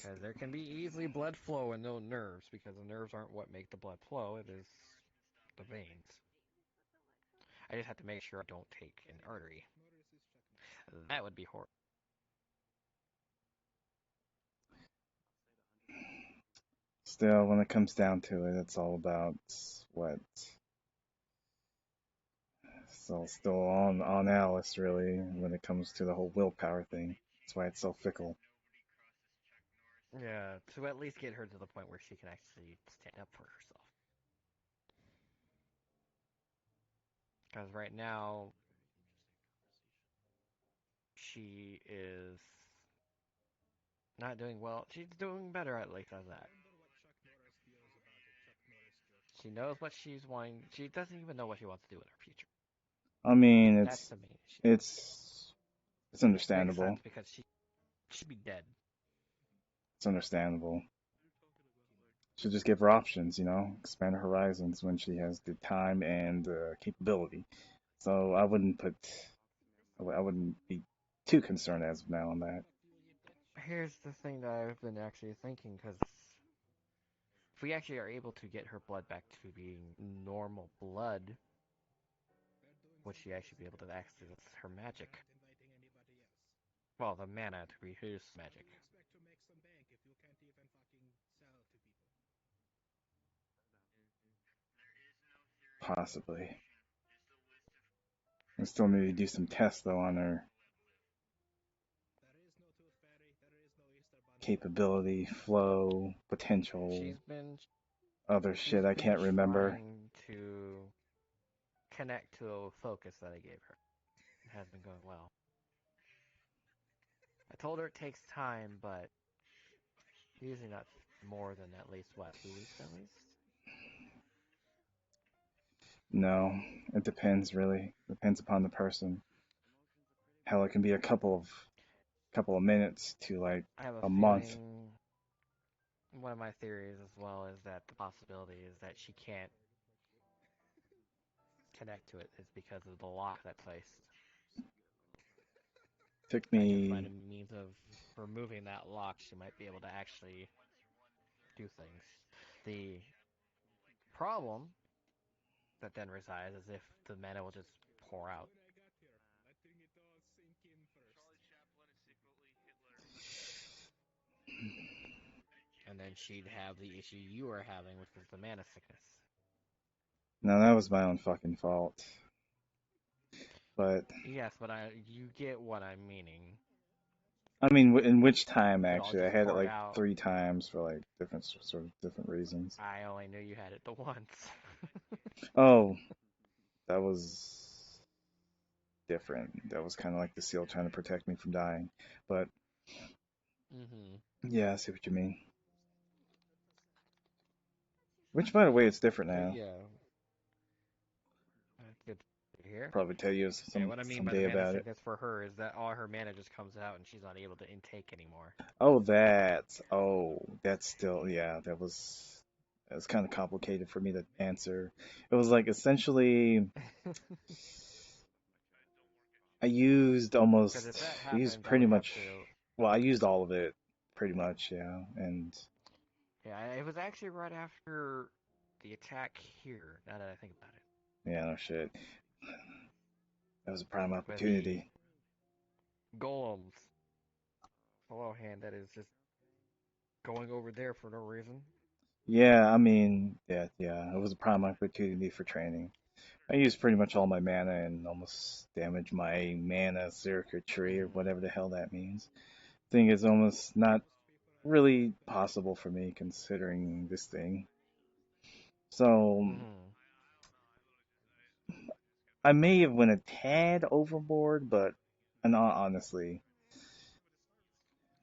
Because there can be easily blood flow and no nerves, because the nerves aren't what make the blood flow. It is the veins. I just have to make sure I don't take an artery. That would be horrible. Still, when it comes down to it, it's all about what. So still on Alice really when it comes to the whole willpower thing. That's why it's so fickle. Yeah, to at least get her to the point where she can actually stand up for herself. Because right now, she is not doing well. She's doing better at least as that. She knows what she's wanting. She doesn't even know what she wants to do in her future. I mean, That's the main issue. it's Makes understandable. sense because she'd be dead. It's understandable. Should just give her options, expand her horizons when she has the time and capability. So I wouldn't be too concerned as of now on that. Here's the thing that I've been actually thinking, because if we actually are able to get her blood back to being normal blood, would she actually be able to access her magic? Well, the mana to reduce magic. Possibly. I still need to do some tests though on her capability, flow, potential, She's been other she's shit I been can't remember. trying to connect to a focus that I gave her. It has been going well. I told her it takes time, but usually not more than at least, what, 2 weeks at least? No, it depends really. Depends upon the person. Hell, it can be a couple of minutes to like I have a a month. feeling one of my theories as well is that the possibility is that she can't connect to it is because of the lock that's placed. Took If I can find a me means of removing that lock, she might be able to actually do things. The problem that then resides is if the mana will just pour out. And then she'd have the issue you are having, which is the mana sickness. No, that was my own fucking fault. But Yes, but you get what I'm meaning. I mean, in which time If it all actually? I just had it poured like out, 3 times for like different sort of different reasons. I only knew you had it the once. Oh, that was different. That was kind of like the seal trying to protect me from dying. But Mm-hmm. yeah, I see what you mean. Which, by the way, it's different But now. yeah, that's good to hear. Probably tell you Yeah, what I mean by the someday mana about it. sickness for her is that all her mana just comes out and she's not able to intake anymore. That's still, yeah, that was kind of complicated for me to answer. It was like essentially Because if that I used happens, I pretty would have much, to. well, I used all of it pretty much, yeah. And Yeah, it was actually right after the attack here. Now that I think about it, yeah, no shit. That was a prime where the opportunity. golems, hello hand, that is just going over there for no reason. Yeah, I mean, yeah, it was a prime opportunity for training. I used pretty much all my mana and almost damaged my mana circuitry or Mm-hmm. whatever the hell that means. Thing is almost not really possible for me considering this thing. So Mm-hmm. I may have went a tad overboard, but and honestly,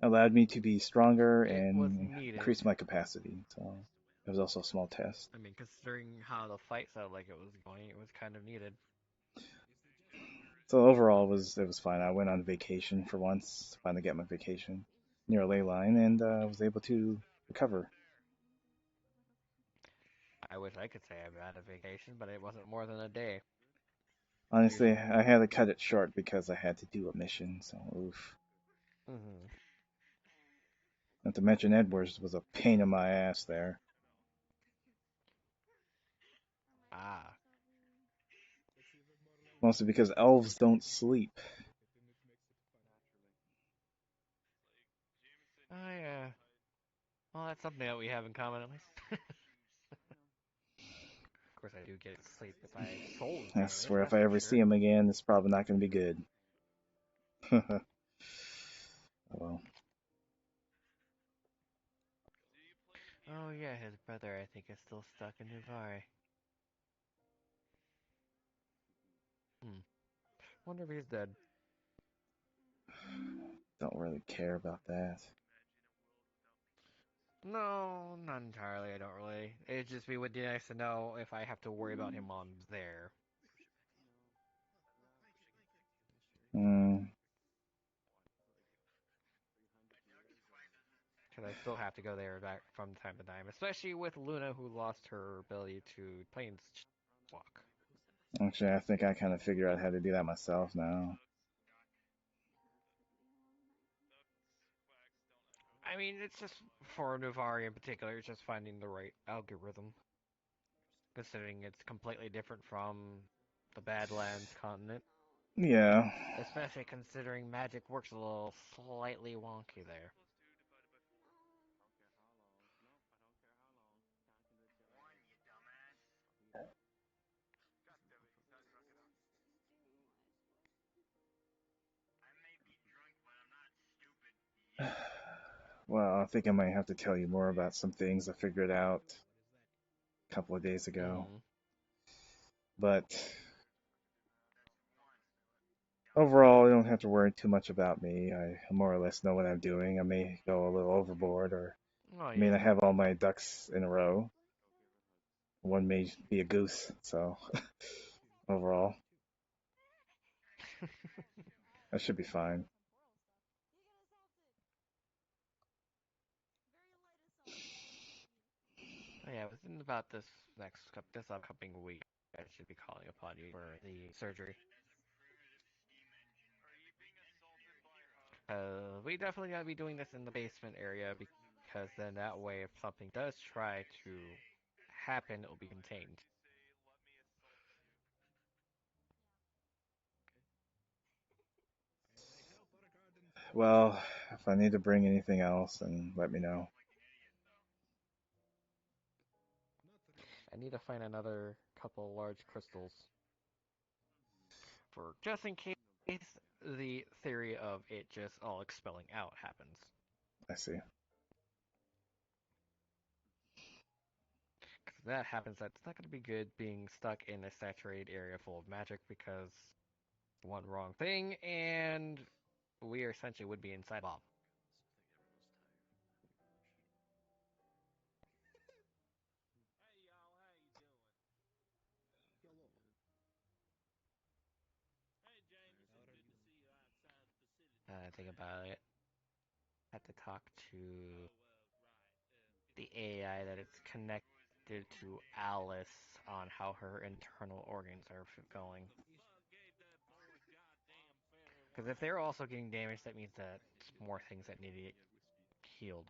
allowed me to be stronger It was and needed. increase my capacity. So it was also a small test. I mean, considering how the fight sounded like it was going, it was kind of needed. So overall, it was fine. I went on vacation for once, finally get my vacation near a ley line, and was able to recover. I wish I could say I've had a vacation, but it wasn't more than a day. Honestly, Usually. I had to cut it short because I had to do a mission. So oof. Mm-hmm. Not to mention Edwards was a pain in my ass there. Ah. Mostly because elves don't sleep. Oh yeah. Well, that's something that we have in common at least. Of course, I do get sleep if I soul I vanish. swear if That's I for ever see sure. him again, it's probably not going to be good. Oh, well. Oh yeah, his brother I think is still stuck in Nuvari. Hmm. Wonder if he's dead. Don't really care about that. No, not entirely. I don't really. It'd just be would be nice to know if I have to worry about him on there. Hmm. Because I still have to go there back from time to time, especially with Luna, who lost her ability to planes walk. Actually, I think I kind of figure out how to do that myself now. I mean, it's just for Nuvari in particular, it's just finding the right algorithm, considering it's completely different from the Badlands continent. Yeah. Especially considering magic works a little slightly wonky there. Well, I think I might have to tell you more about some things I figured out a couple of days ago. Mm-hmm. But overall, you don't have to worry too much about me. I more or less know what I'm doing. I may go a little overboard, or Oh I may yeah. not have all my ducks in a row. One may be a goose, so overall, I should be fine. Oh yeah, within about this upcoming week, I should be calling upon you for the surgery. We definitely gotta be doing this in the basement area because then that way, if something does try to happen, it will be contained. Well, if I need to bring anything else, then let me know. I need to find another couple large crystals for just in case the theory of it just all expelling out happens. I see. If that happens, that's not going to be good being stuck in a saturated area full of magic because one wrong thing and we essentially would be inside a bomb. Think about it. I have to talk to the AI that it's connected to Alice on how her internal organs are going. Because if they're also getting damaged, that means that more things that need to get healed.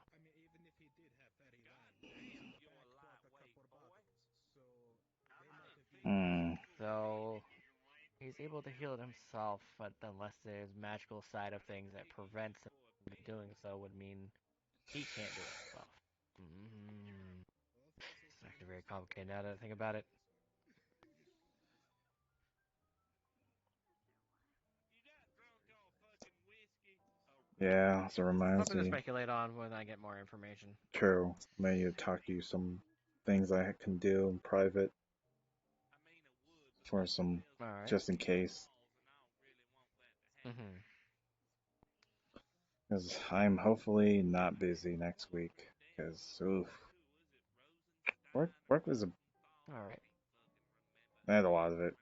Hmm. So he's able to heal it himself, but unless there's magical side of things that prevents him from doing so, would mean he can't do it himself. Mm-hmm. It's actually very complicated now that I think about it. Yeah, so it reminds Something to me. speculate on when I get more information. True. May need to talk to you some things I can do in private for some Alright. just in case. Mm-hmm. Because I'm hopefully not busy next week. Because oof, work was a Alright. I had a lot of it.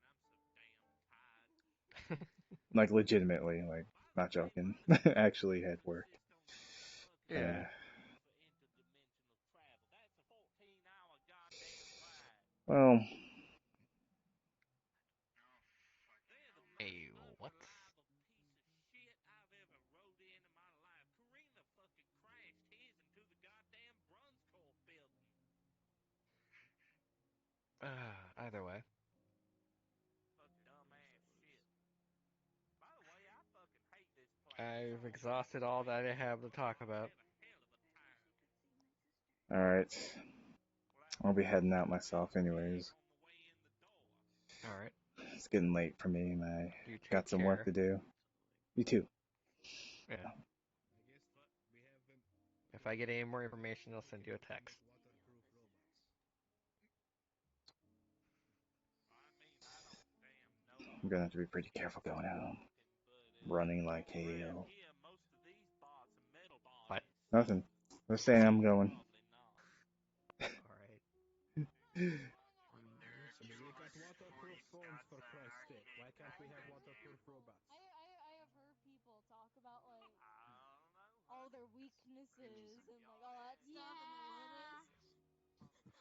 Like legitimately, like not joking. Actually had work. Yeah. Well, Hey, what? Either way. I've exhausted all that I have to talk about. Alright. I'll be heading out myself anyways. Alright. It's getting late for me and I You take got some work to care. do. You too. Yeah. If I get any more information, I'll send you a text. I'm gonna have to be pretty careful going out. Running like hell. What? Nothing. Just saying I'm going. Alright. We got waterproof phones for Christ's sake. Why can't we have waterproof robots? I have heard people talk about like all their weaknesses and like all that stuff and their limits.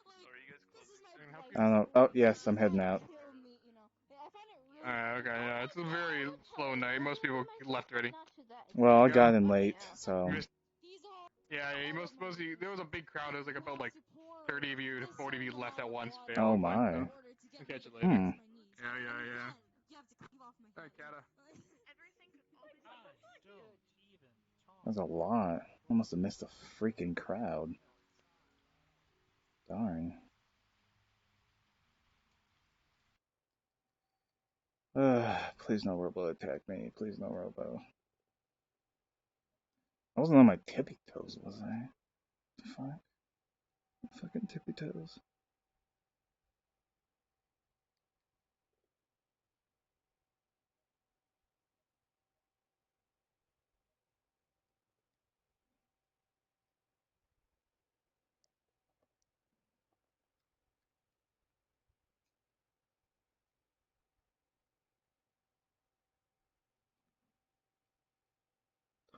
Like, So are you guys this is my closing soon? I don't know. Oh, yes, I'm heading out. kill me, you know. I find it really. Okay, yeah, it's a very slow night. Most people left already. Well, I You got got in late, so. Yeah, there was a big crowd. It was like about like 30 of you to 40 of you left at once. But Oh I'll my. catch you later. Hmm. Yeah. Alright, Kata. Everything could always That's a lot. I must have missed a freaking crowd. Darn. Please no robo attack me. Please no robo. I wasn't on my tippy toes, was I? Fuck. Fucking tippy toes.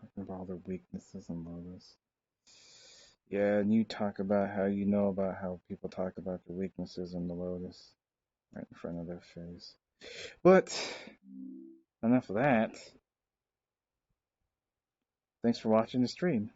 Talking about all their weaknesses and Lotus. Yeah, and you talk about how you know about how people talk about the weaknesses in the Lotus right in front of their face. But enough of that. Thanks for watching the stream.